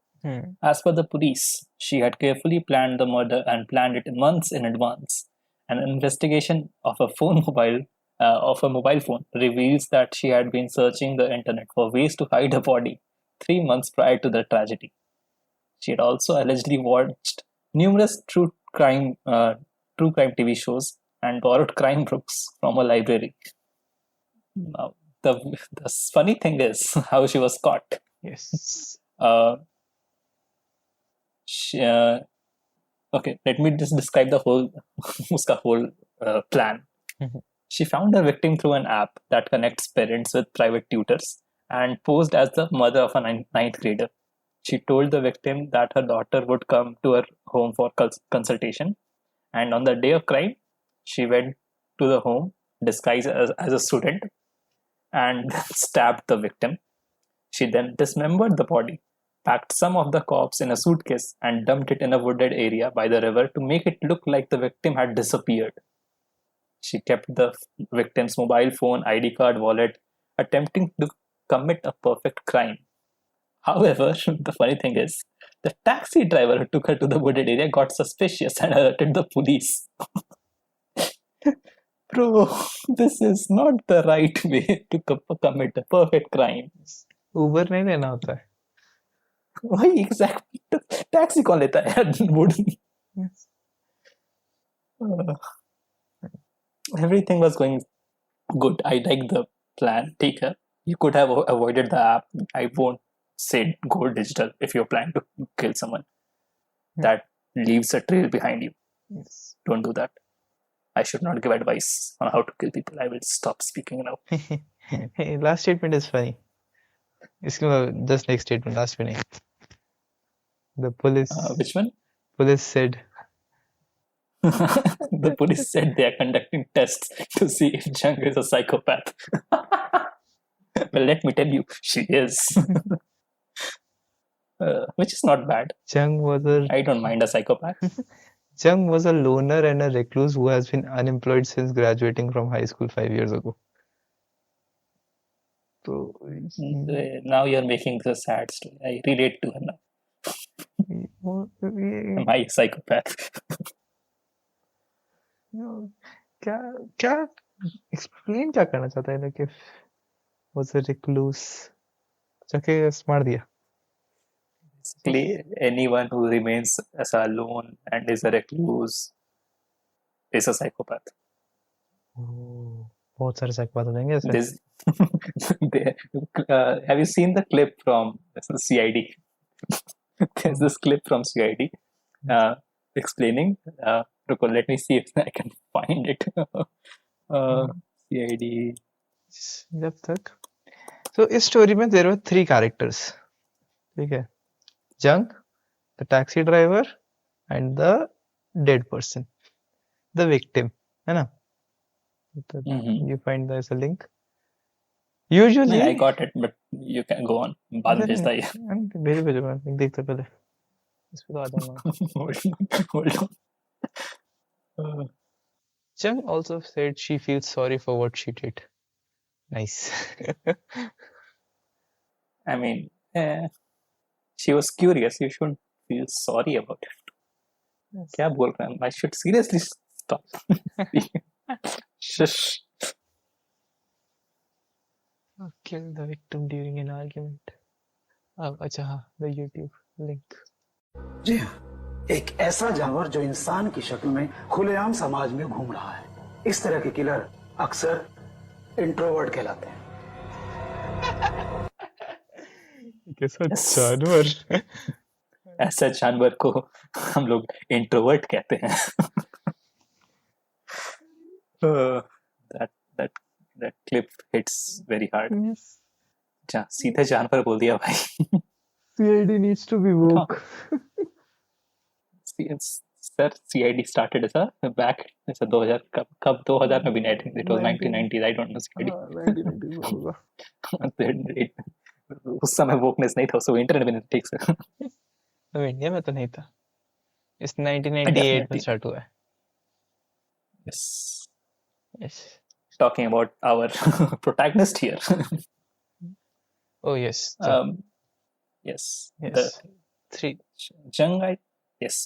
As per the police, she had carefully planned the murder and planned it months in advance. An investigation of a mobile phone reveals that she had been searching the internet for ways to hide her body 3 months prior to the tragedy. She had also allegedly watched numerous true crime TV shows and borrowed crime books from a library. Now, the funny thing is how she was caught. Yes. Okay, let me just describe the whole plan. She found her victim through an app that connects parents with private tutors and posed as the mother of a ninth grader. She told the victim that her daughter would come to her home for consultation, and on the day of crime, she went to the home disguised as a student and stabbed the victim. She then dismembered the body, packed some of the corpse in a suitcase, and dumped it in a wooded area by the river to make it look like the victim had disappeared. She kept the victim's mobile phone, ID card, wallet, attempting to commit a perfect crime. However, the funny thing is, the taxi driver who took her to the wooded area got suspicious and alerted the police. Bro, this is not the right way to commit a perfect crime. Uber नहीं लेना होता है. Why exactly? Taxi कौन लेता है? Everything was going good. I like the plan. Take her. You could have avoided the app. I won't say go digital if you're planning to kill someone. That leaves a trail behind you. Yes. Don't do that. I should not give advice on how to kill people. I will stop speaking now. Hey, last statement is funny. Just next statement, last one. The police. Which one? Police said. The police said they are conducting tests to see if Jung is a psychopath. Well, let me tell you, she is. Which is not bad. I don't mind a psychopath. Jung was a loner and a recluse who has been unemployed since graduating from high school 5 years ago. So now you're making this sad story. I relate to her now. Am I a psychopath? क्या explain क्या करना चाहता है? Like if was a recluse, जाके मार दिया. Basically, anyone who remains as alone and is a recluse is a psychopath. Oh, बहुत सारे psychopath होंगे ऐसे. Have you seen the clip from CID? There's this clip from CID explaining. Let me see if I can find it. CID. जब तक. So इस story में there were 3 characters. ठीक है. Jung, the taxi driver, and the dead person, the victim. है ना? You find there's a link. Usually. I got it, but you can go on. बाद में भेजता है. भेजो मैं देखता पहले. इस पे तो आता हूँ. Hold on. Jung also said she feels sorry for what she did. Nice. I mean, she was curious. You shouldn't feel sorry about it. क्या बोल रहा है? I should seriously stop. Shush. Kill the victim during an argument. अच्छा हाँ, the YouTube link. जी हाँ, एक ऐसा जानवर जो इंसान की शक्ल में खुलेआम समाज में घूम रहा है। इस तरह के किलर अक्सर इंट्रोवर्ट कहलाते हैं। कैसा Yes. जानवर? ऐसा जानवर को हम लोग इंट्रोवर्ट कहते हैं. that clip hits very hard. सीधे जानवर बोल दिया भाई. CID needs to be woke. Sir CID started ऐसा back ऐसा 2000 कब 2000 में भी नहीं. I think it was 1990s. I don't know CID. 1990 में होगा. उस समय वोकनेस नहीं था, उसको इंटरनेट भी नहीं था ठीक से. तो इंडिया में तो नहीं था. इस 1998 में स्टार्ट हुआ है. Yes. Yes. Talking about our protagonist here. Oh yes. Yes. Yes. Three. Jung, yes,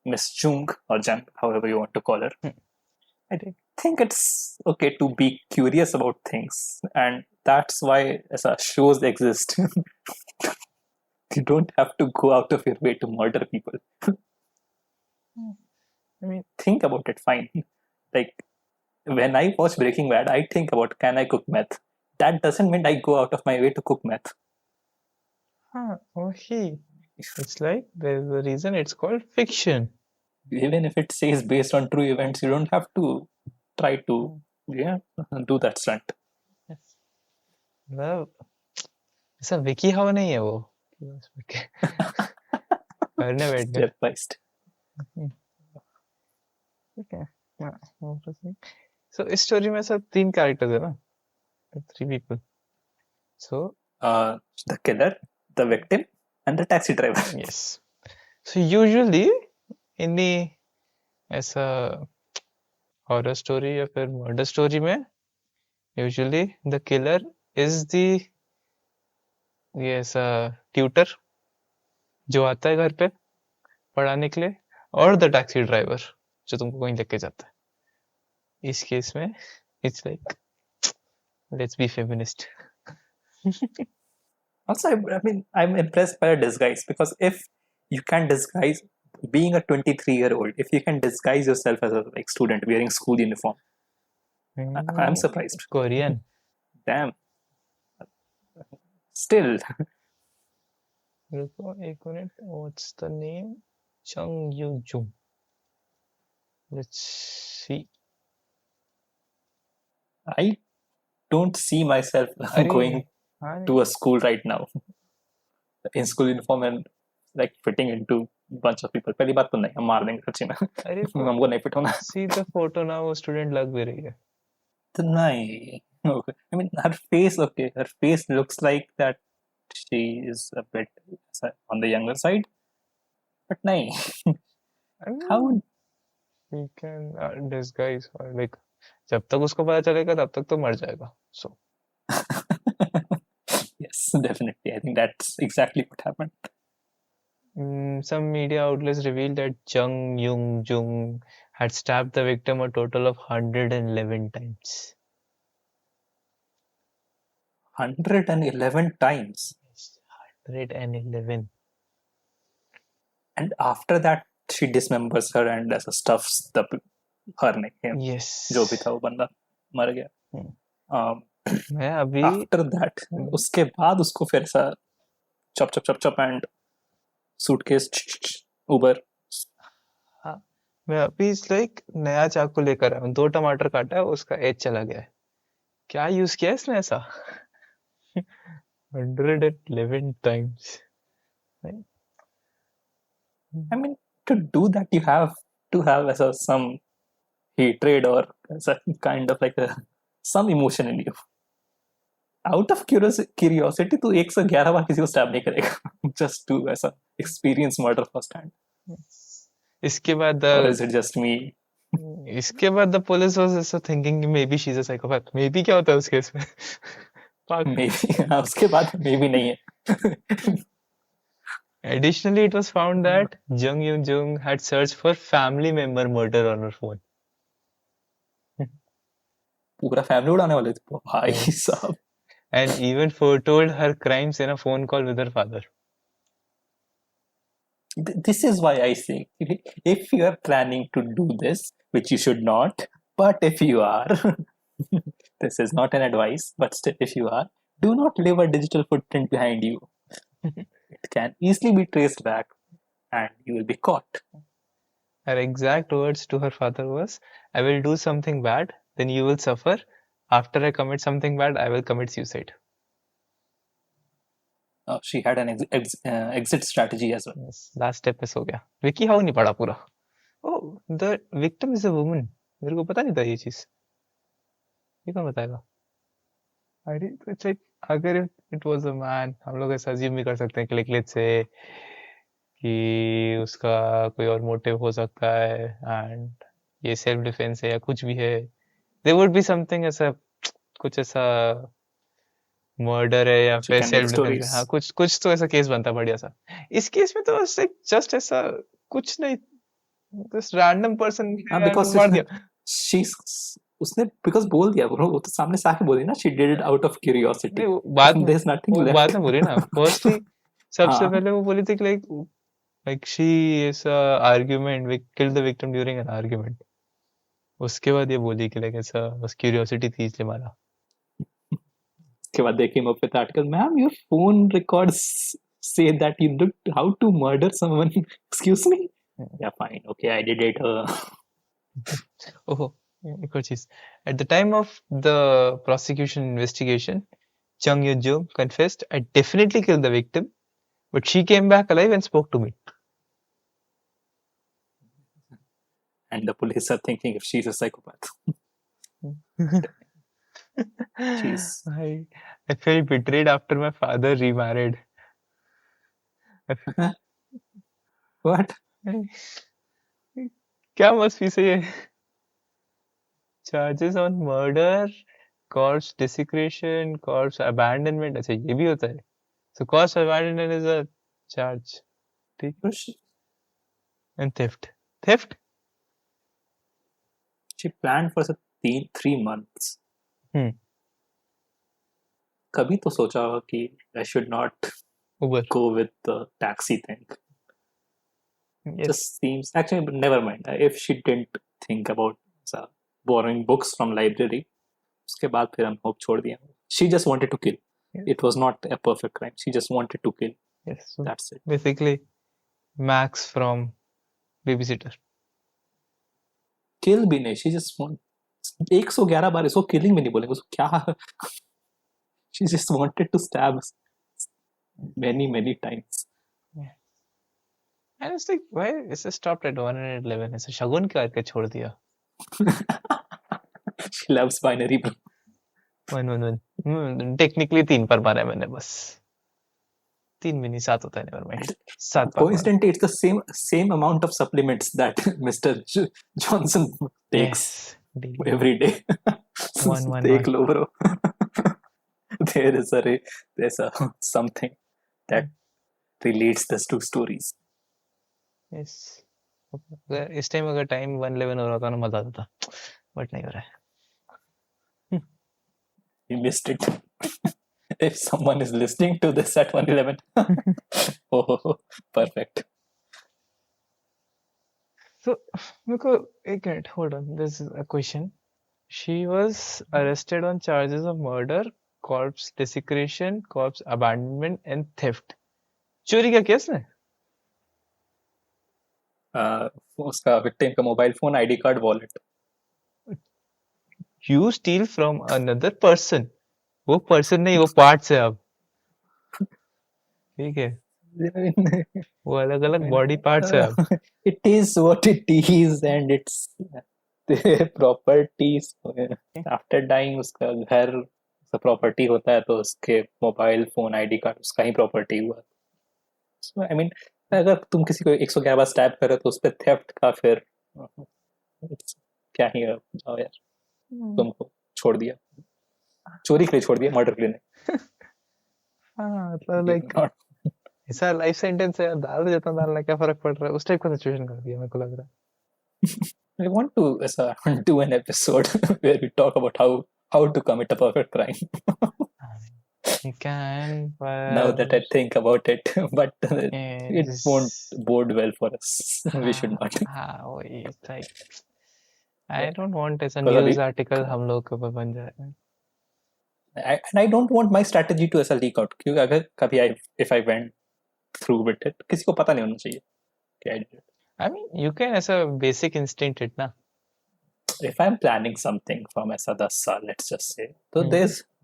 Miss Jung or Jung, however you want to call her. I think it's okay to be curious about things, and that's why shows exist. You don't have to go out of your way to murder people. I mean, think about it. Fine. Like when I watch Breaking Bad, I think about, can I cook meth? That doesn't mean I go out of my way to cook meth. Okay. It's like there's a reason it's called fiction. Even if it says based on true events, you don't have to try to do that stunt. Yes. मतलब ऐसा Vicky how नहीं है वो. करने बैठ गए. Step by step. Okay. So इस story में सब 3 कैरेक्टर्स है ना? 3 people. So the killer, the victim, and the taxi driver. Yes. So usually in the ऐसा horror story या फिर murder story में usually the killer is the ये ऐसा tutor जो आता है घर पे पढ़ाने के लिए, और the taxi driver जो तुमको कहीं लेके जाता है. इस केस में it's like let's be feminist. Also, I mean, I'm impressed by a disguise, because if you can disguise, being a 23-year-old, if you can disguise yourself as a student wearing school uniform, I'm surprised. Korean. Damn. Still. एक minute. What's the name? Chung Yoo Jung. Let's see. I don't see myself going to a school right now in school uniform and like fitting into a bunch of people. पहली बात तो नहीं, हम मार देंगे सच्ची में. हमको नहीं फिट होना. See the photo now, वो student लग भी रही है. तो नहीं. Okay. I mean, her face, okay. Her face looks like that she is a bit on the younger side. But nahi. How would he can disguise or like जब तक उसको पता चलेगा तब तक तो मर जाएगा. So yes, definitely. I think that's exactly what happened. Some media outlets revealed that Chung Yung Jung had stabbed the victim a total of 111 times. 111 times? 111. And after that, she dismembers her and stuffs her name. Yes. जो भी था वो बंदा मर गया. मैं अभी after that, उसके बाद उसको फिर सा chop and suitcase Uber. हाँ, मैं अभी like नया चाकू लेकर आया हूँ. 2 टमाटर काटा है, उसका एज चला गया है. क्या यूज किया इसने ऐसा? 111 times. Right? I mean, to do that, you have to have some hatred or kind of like some emotion in you. Out of curiosity, तो 111 बार किसी को स्टैब नहीं करेगा. Just to experience murder first hand. इसके बाद or is it just me? इसके बाद the police was also thinking maybe she's a psychopath. Maybe क्या होता है उस केस में? Maybe. उसके बाद maybe नहीं है. Additionally, it was found that Jung Yoon Jung had searched for family member murder on her phone. पूरा फैमिली उड़ाने वाले थे भाई साहब. and even foretold her crimes in a phone call with her father. This is why I say, if you are planning to do this, which you should not, but if you are, this is not an advice, but still, if you are, do not leave a digital footprint behind you. It can easily be traced back and you will be caught. Her exact words to her father was, I will do something bad, then you will suffer. After I commit something bad, I will commit suicide. She had an exit strategy as well. Yes, last step is हो गया. Vicky how नहीं पढ़ा पूरा. Oh, the victim is a woman. मेरे को पता नहीं था ये चीज. ये कौन बताएगा? It's like, अगर it was a man, हम लोग ऐसा assume भी कर सकते हैं क्लिक से कि उसका कोई और मोटिव हो सकता है and ये सेल्फ डिफेंस है या कुछ भी है. There would be something ऐसा, कुछ ऐसा मर्डर है या फिर सेल्फ डिफेंस है. हाँ, कुछ तो ऐसा केस बनता बढ़िया सा. इस केस में तो जस्ट ऐसा कुछ नहीं, just random person मार दिया. उसने because बोल दिया ब्रो, वो तो सामने से आके बोली ना, she did it out of curiosity. बाद में बोली ना. फर्स्टली सबसे पहले वो बोली थी कि like she is a argument, we killed the victim during an argument. उसके बाद ये बोली कि ऐसा बस क्यूरियोसिटी थी इसलिए मारा. उसके बाद they came up with the article, ma'am, your phone records say that you looked how to murder someone. Excuse me? Yeah, fine. Okay, I did it. Oh, एक और चीज. At the time of the prosecution investigation, Chung Yoo-jo confessed, I definitely killed the victim, but she came back alive and spoke to me. And the police are thinking if she's a psychopath. Jeez. I felt betrayed after my father remarried. What? क्या must we say? Charges on murder, corpse desecration, corpse abandonment. अच्छा ये भी होता है. So corpse abandonment is a charge. ठीक. And theft. Theft? She planned for 3 months. कभी तो सोचा होगा कि I should not go with the taxi thing. Yes. Just seems, actually, never mind. If she didn't think about borrowing books from library, उसके बाद फिर हम hope छोड़ दिया. She just wanted to kill. Yes. It was not a perfect crime. She just wanted to kill. Yes. So that's it. Basically, Max from Babysitter. Kill भी नहीं. She just want 111 बार इसको killing भी नहीं बोलेंगे. उसको क्या? She just wanted to stab us many times. Yeah. And it's like, why is it stopped at 111? ऐसा शगुन क्या करके छोड़ दिया? She loves binary. 111. Technically 3 पर मारा है मैंने बस. 3 भी नहीं, 7 होता है. Never mind. 7 पर. Coincidentally, it's the same amount of supplements that Mr. Johnson takes every day. Take low bro. There's a something that relates these two stories. Yes. इस टाइम अगर टाइम 111 हो रहा था ना मजा आता था, बट नहीं हो रहा है. You missed it. If someone is listening to this at 111, oh, perfect. So, एक minute, hold on. This is a question. She was arrested on charges of murder, corpse desecration, corpse abandonment, and theft. चोरी का case है? उसका victim का mobile phone, ID card, wallet. You steal from another person. वो person नहीं, वो parts है अब. ठीक है. वो अलग अलग बॉडी पार्ट्स है अब. It is what it is and it's their properties. After dying उसका घर उसका प्रॉपर्टी होता है, तो उसके मोबाइल फोन, आईडी कार्ड उसका ही प्रॉपर्टी हुआ. So, I mean, अगर तुम किसी को 111 बार स्टैब कर रहे हो तो उस पे थेफ्ट का फिर क्या ही है यार. तुमको छोड़ दिया, चोरी के लिए छोड़ दिया, मर्डर के लिए नहीं. हाँ, मतलब लाइक ऐसा लाइफ सेंटेंस है यार. दाल देता डालना क्या फर्क पड़ रहा है, उस टाइप का सिचुएशन कर दिया मेरे को लग रहा है. I want to do an episode where we talk about how to commit a perfect crime. You can, now that I think about it, but it won't yes. bode well for us. We should not. वही it's like I don't want ऐसा Because news अभी article हम लोग के ऊपर बन जाए. and I don't want my strategy to ऐसा leak out क्योंकि अगर कभी if I went through with it किसी को पता नहीं होना चाहिए कि I did it. I mean, you can ऐसा basic instinct it ना. If I'm planning something from ऐसा 10 साल, let's just say, so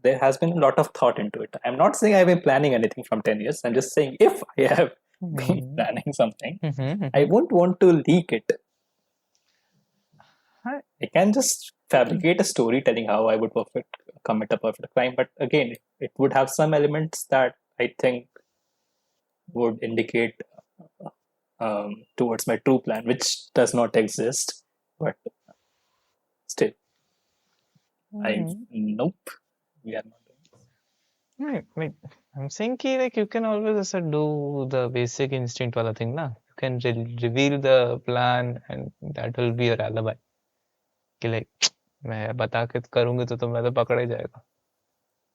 there has been a lot of thought into it. I'm not saying I've been planning anything from 10 years. I'm just saying if I have been planning something, I won't want to leak it. I can just fabricate a story telling how I would commit a perfect crime, but again, it would have some elements that I think would indicate towards my true plan, which does not exist, but still, nope, we are not doing this. Right, like I'm saying कि like you can always ऐसा do the basic instinct वाला thing ना. You can reveal the plan and that will be your alibi. कि like मैं बता के करूँगी तो मैं तो पकड़ा ही जाएगा.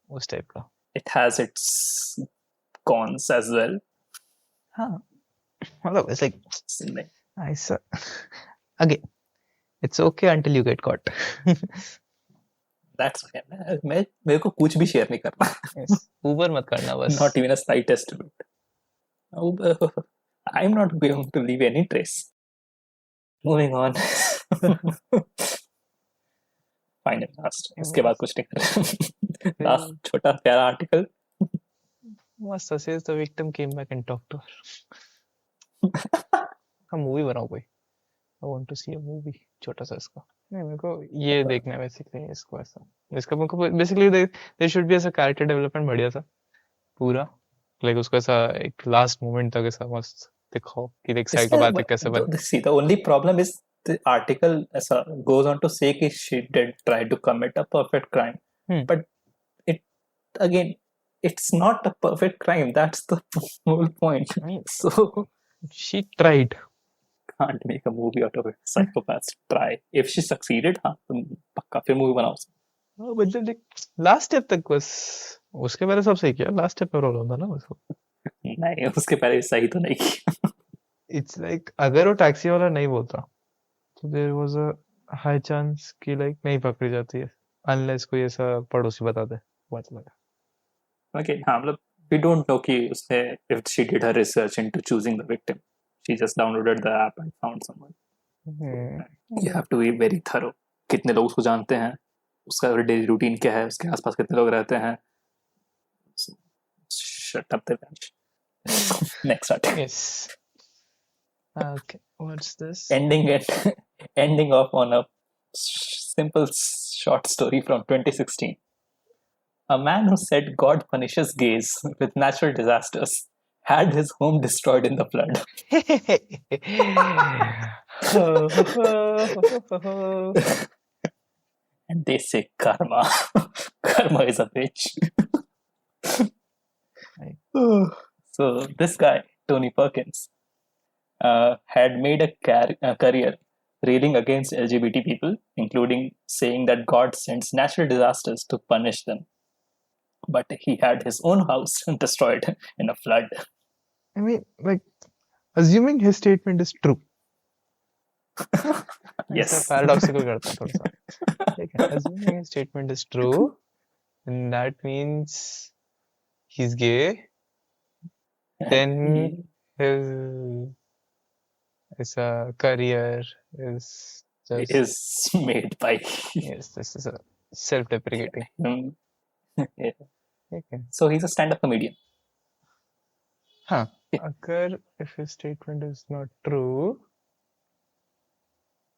उस टाइप का. It has its cons as well. हाँ. मतलब it's like ऐसा again. It's okay until you get caught. That's okay. मेरे को कुछ भी शेयर नहीं करना. Yes. Uber मत करना बस. Not even a slightest bit. I'm not going to leave any trace. Moving on. Final last. इसके बाद कुछ नहीं कर. Last छोटा प्यारा article. मस्त says the victim came back and talked to her. हम मूवी बनाओ कोई. I want to see a movie. छोटा सा इसका. नहीं मेरे को ये देखना है basically इसको ऐसा. इसका मेरे को basically there should be ऐसा character development बढ़िया सा पूरा. Like उसको ऐसा एक last moment तक ऐसा मस्त दिखाओ कि like psychopath कैसे बन. See, the only problem is the article ऐसा goes on to say कि she did try to commit a perfect crime, but it again it's not a perfect crime. That's the whole point. So she tried. Can't make a movie out of it. Psychopaths try. If she succeeded, हाँ तो पक्का फिर movie बनाओ. मतलब like last step तक बस उसके पहले सब सही किया. Last step में प्रॉब्लम था ना बस. नहीं उसके पहले सही तो नहीं किया. It's like अगर वो टैक्सी वाला नहीं बोलता तो there was a high chance कि like नहीं पकड़ी जाती है unless कोई ऐसा पड़ोसी बता दे. मतलब Okay, हाँ मतलब we don't know कि उसने if she did her research into choosing the victim. She just downloaded the app and found someone. You have to be very thorough. कितने लोग उसको जानते हैं, उसका डेली रूटीन क्या है, उसके आसपास कितने लोग रहते हैं. Shut up the bench. Next article. yes. Okay, what's this? Ending off on a simple short story from 2016. A man who said God punishes gays with natural disasters had his home destroyed in the flood. And they say karma. Karma is a bitch. So this guy, Tony Perkins, had made a career railing against LGBT people, including saying that God sends natural disasters to punish them. But he had his own house destroyed in a flood. I mean, like, assuming his statement is true. Yes. Paradoxical करता है थोड़ा सा. Okay, assuming his statement is true, then that means he's gay. Then his career is just is made by. Yes, this is a self-deprecating. Yeah. Okay. So he's a stand-up comedian. Huh. Agar if his statement is not true,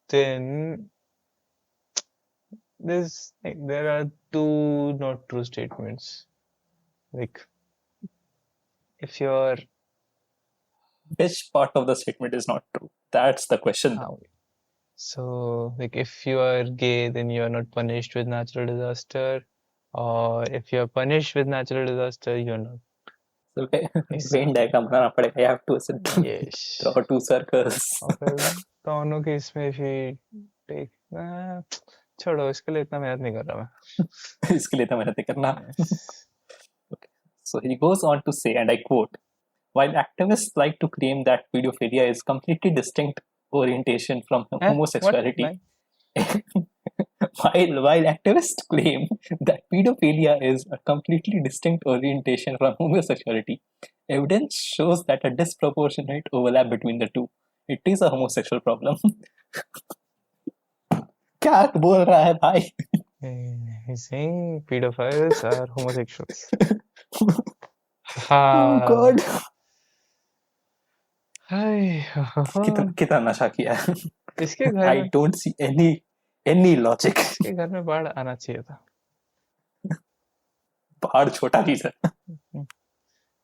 then there are two not true statements. Like, if you're Which part of the statement is not true? That's the question. So, like, if you are gay, then you are not punished with natural disaster, or if you are punished with natural disaster, you're not. So, Venn diagram बनाना पड़ेगा. You have to yes. draw two circles. दोनों के इसमें if you take छोड़ो इसके लिए इतना मेहनत नहीं कर रहा मैं. इसके लिए इतना मेहनत नहीं करना. Okay. So he goes on to say, and I quote, while activists like to claim that pedophilia is completely distinct orientation from homosexuality, while activists claim that pedophilia is a completely distinct orientation from homosexuality, evidence shows that a disproportionate overlap between the two. It is a homosexual problem. क्या बोल रहा है भाई? He's saying pedophiles are homosexuals. Oh हाँ God! हाय कितना नशा किया है? इसके घर I में don't see any logic. इसके घर में बाढ़ आना चाहिए था. पहाड़ छोटा चीज है.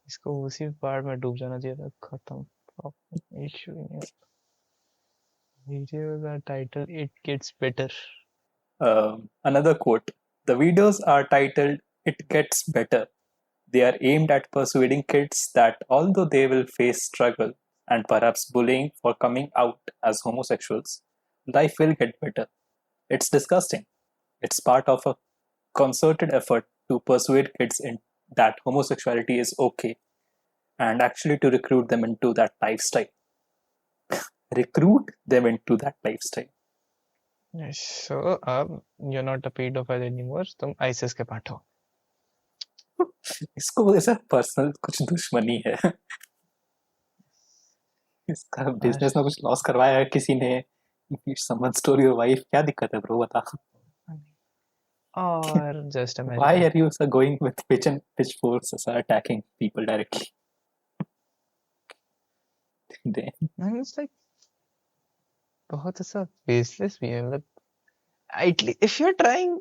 इसको उसी बाढ़ में डूब जाना चाहिए था. खत्म. इशू ही नहीं. Videos are titled "It Gets Better." Another quote. The videos are titled "It Gets Better." They are aimed at persuading kids that although they will face struggle and perhaps bullying for coming out as homosexuals, life will get better. It's disgusting. It's part of a concerted effort to persuade kids that homosexuality is okay and actually to recruit them into that lifestyle. Recruit them into that lifestyle. Yes, so अब you're not a pedophile anymore. तुम ISIS के part हो. इसको ऐसा personal कुछ दुश्मनी है. इसका बिजनेस में कुछ लॉस करवाया है किसी ने. someone's story or wife. क्या दिक्कत है ब्रो बता. और just America. Why are you going with pitchforks attacking people directly? And it's like बहुत ऐसा baseless भी है. मतलब if you're trying,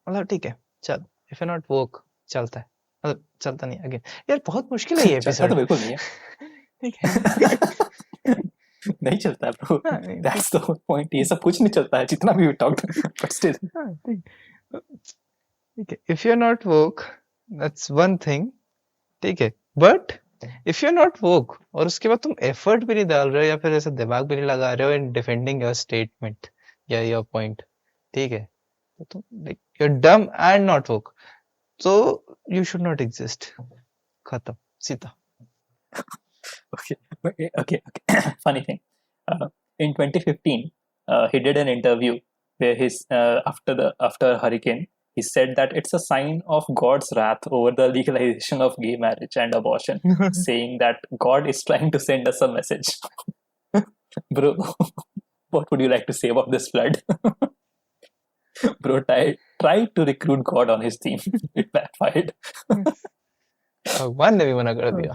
मतलब ठीक है चल. If you're not woke चलता है. मतलब चलता नहीं again. यार बहुत मुश्किल है ये चलता episode. तो बिल्कुल नहीं है. ठीक है. नहीं चलता है bro. That's the whole point. ये सब कुछ नहीं चलता है जितना भी we talked. But still. ठीक है. If you're not woke, that's one thing. ठीक है. But if you're not woke और उसके बाद तुम effort भी नहीं डाल रहे हो या फिर ऐसा दिमाग भी नहीं लगा रहे हो in defending your statement या your point, ठीक है, तो तुम like you're dumb and not woke, so you should not exist. खत्म सीधा. Okay. Funny thing. In 2015, he did an interview where after hurricane, he said that it's a sign of God's wrath over the legalization of gay marriage and abortion, saying that God is trying to send us a message. Bro, what would you like to say about this flood? Bro, tried to recruit God on his team. It backfired. भगवान ने भी मना कर दिया.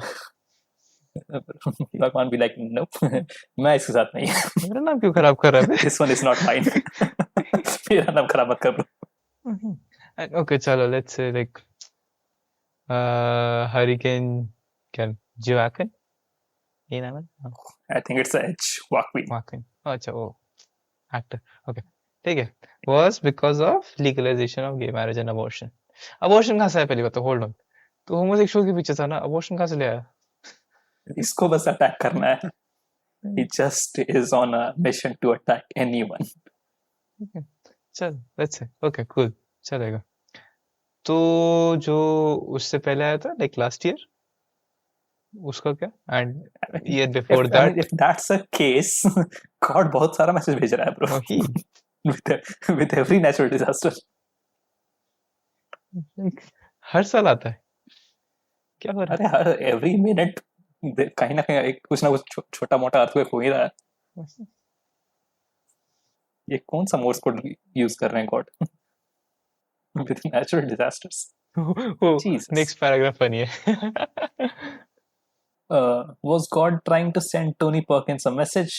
भगवान be like, nope, मैं इसके साथ नहीं. मेरा नाम क्यों खराब कर रहा है? This one is not mine. मेरा नाम खराब मत कर. Okay, चलो let's say like hurricane क्या Joaquin ये नाम है? I think it's a Joaquin. अच्छा वो actor. Okay, ठीक है. Was because of legalization of gay marriage and abortion. Abortion कहाँ से आया पहली बात तो hold on. तो homosexual के पीछे था ना, abortion कहाँ से ले आया? इसको बस अटैक करना है. He just is on a mission to attack anyone. Okay. चल let's say okay cool चलेगा. तो जो उससे पहले आया था like last year उसका क्या and year before that if that's a case, God बहुत सारा मैसेज भेज रहा है bro. with every natural disaster. हर साल आता है. क्या हो रहा है? अरे every minute कहीं ना कहीं कुछ ना कुछ छोटा मोटा अर्थक्वेक हो ही रहा है. ये कौन सा मोर्स कोड यूज कर रहे हैं God with natural disasters? Jesus. Next paragraph funny है. Was God trying to send Tony Perkins a message,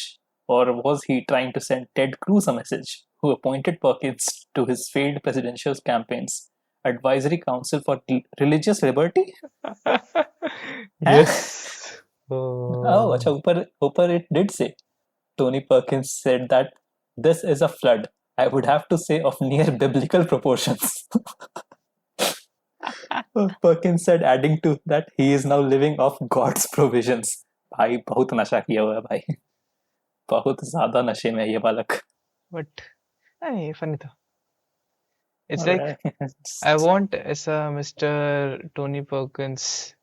or was he trying to send Ted Cruz a message, who appointed Perkins to his failed presidential campaign's advisory council for religious liberty? Yes. Oh, अच्छा ऊपर it did say Tony Perkins said that this is a flood, I would have to say, of near biblical proportions. Perkins said, adding to that, he is now living off God's provisions. भाई बहुत नशा किया हुआ है भाई. बहुत ज्यादा नशे में ये बालक. But नहीं फनी था. It's like Alright. I want as a Mr. Tony Perkins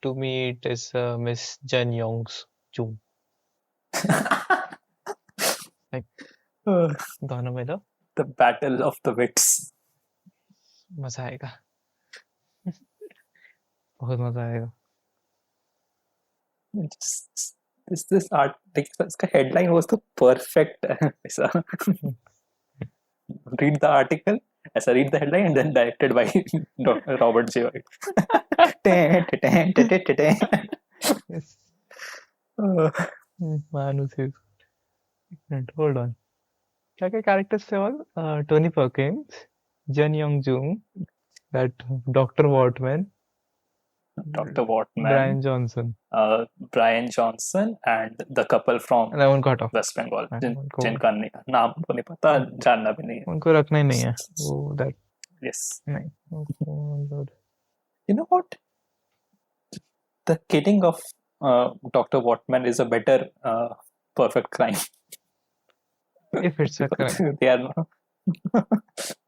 to meet as a Miss Jan Young's Jung. दोनों में लो The battle of the wits. मजा आएगा बहुत मजा आएगा This art, like, इसका headline was the perfect ऐसा. Read the article, ऐसा read the headline and then directed by Robert J. White. Yes. Manu says, hold on. क्या क्या characters थे और Tony Perkins, Jun Young Jung, that Dr. Wortman, Dr. Wortman, Brian Johnson, and the couple from and I won't cut off. West Bengal, उनको जिनका नाम उनको नहीं पता, जानना भी नहीं है. उनको रखना ही नहीं है वो that Yes. नहीं उनको You know what? The killing of Dr. Wortman is a better perfect crime. if it's a crime. They are not.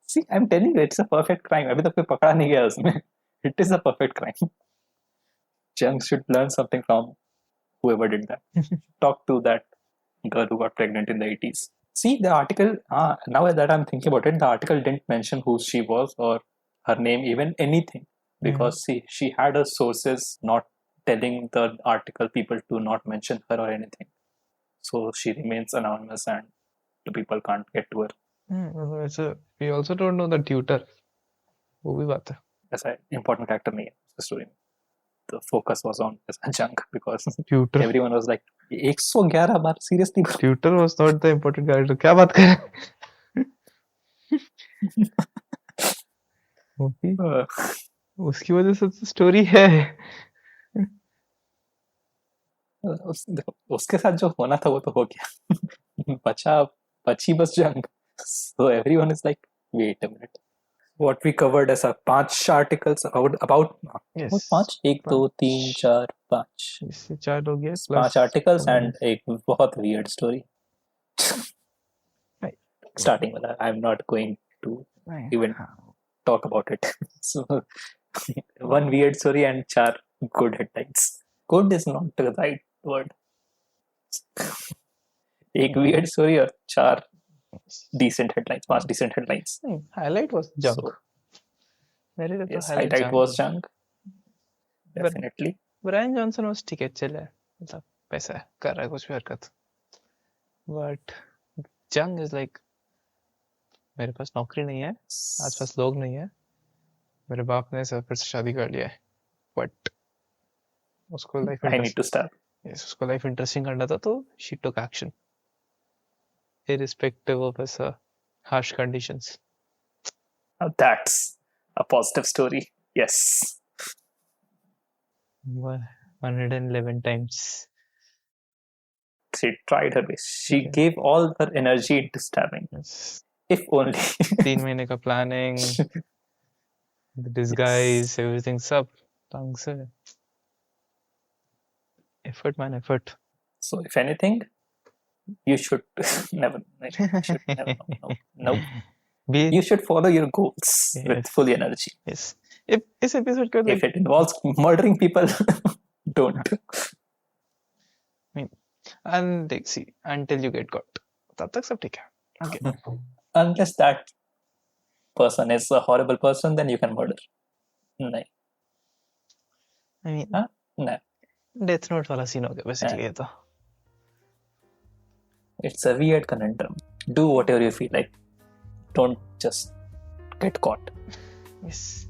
See, I'm telling you, it's a perfect crime. अभी तक कोई पकड़ा नहीं गया उसमें. It is a perfect crime. Jung should learn something from whoever did that. Talk to that girl who got pregnant in the 80s. See, the article, now that I'm thinking about it, the article didn't mention who she was or her name, even anything. Because see, she had her sources not telling the article people to not mention her or anything. So she remains anonymous and the people can't get to her. We also don't know the tutor. वो भी बात है. ऐसा important character नहीं है उसकी story में. The focus was on Jung because Tutor. everyone was like 111 bar seriously. Tutor was not the important character. क्या बात कर रहे हैं? उसकी वजह से तो स्टोरी है. उसके साथ जो होना था वो तो हो गया. बची बस जंग. So everyone is like, wait a minute. What we covered as 5 articles about Yes. 5 1 2 3 4 5 इससे 4 हो गया. 5 articles and एक बहुत weird story. Starting वाला, I'm not going to even talk about it. So 1 weird story and 4 good headlines. Good is not the right word. एक weird story और 4 decent headlines, 5 decent headlines. Highlight was Jung. So, मेरे लिए तो yes, highlight was Jung. Definitely. Brian Johnson was ठीक है, चल है, मतलब पैसा है, कर रहा है कुछ भी हरकत. But Jung is like, मेरे पास नौकरी नहीं है, आसपास लोग नहीं है, मेरे बाप ने सब फिर से शादी कर लिया है, but उसको life I need to start. Yes, उसको लाइफ इंटरेस्टिंग करना था तो she took action irrespective of his harsh conditions. Now that's a positive story. Yes. 111 times. She tried her best. She gave all her energy into stabbing. Yes. If only. 3 महीने का planning, the disguise, everything सब ढंग से. Effort man, effort. So if anything, you should never. No. You should follow your goals with full energy. Yes. If इस episode का If it involves murdering people, don't. And see until you get caught. तब तक सब ठीक है. Okay. Unless that person is a horrible person, then you can murder. No. I mean, No. Death Note वाला scene हो गया basically ये तो. It's a weird conundrum. Do whatever you feel like. Don't just get caught. Yes.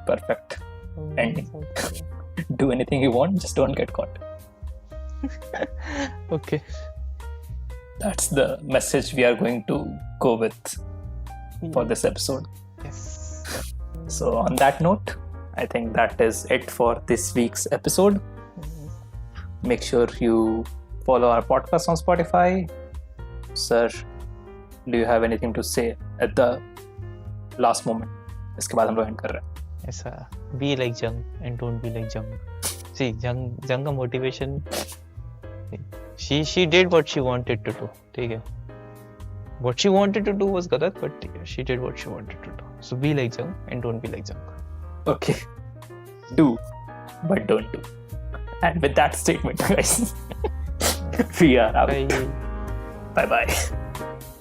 Perfect ending. Do anything you want, just don't get caught. Okay. That's the message we are going to go with for this episode. Yes. So on that note, I think that is it for this week's episode. Make sure you follow our podcast on Spotify. Sir, do you have anything to say at the last moment? इसके बाद हम लोग end कर रहे हैं. ऐसा be like Jung and don't be like Jung. See, Jung का motivation. She did what she wanted to do. ठीक है. what she wanted to do was galat, but she did what she wanted to do. So be like Jung and don't be like Jung. Okay. Do, but don't do. And with that statement, guys, we are out. Bye. Bye bye.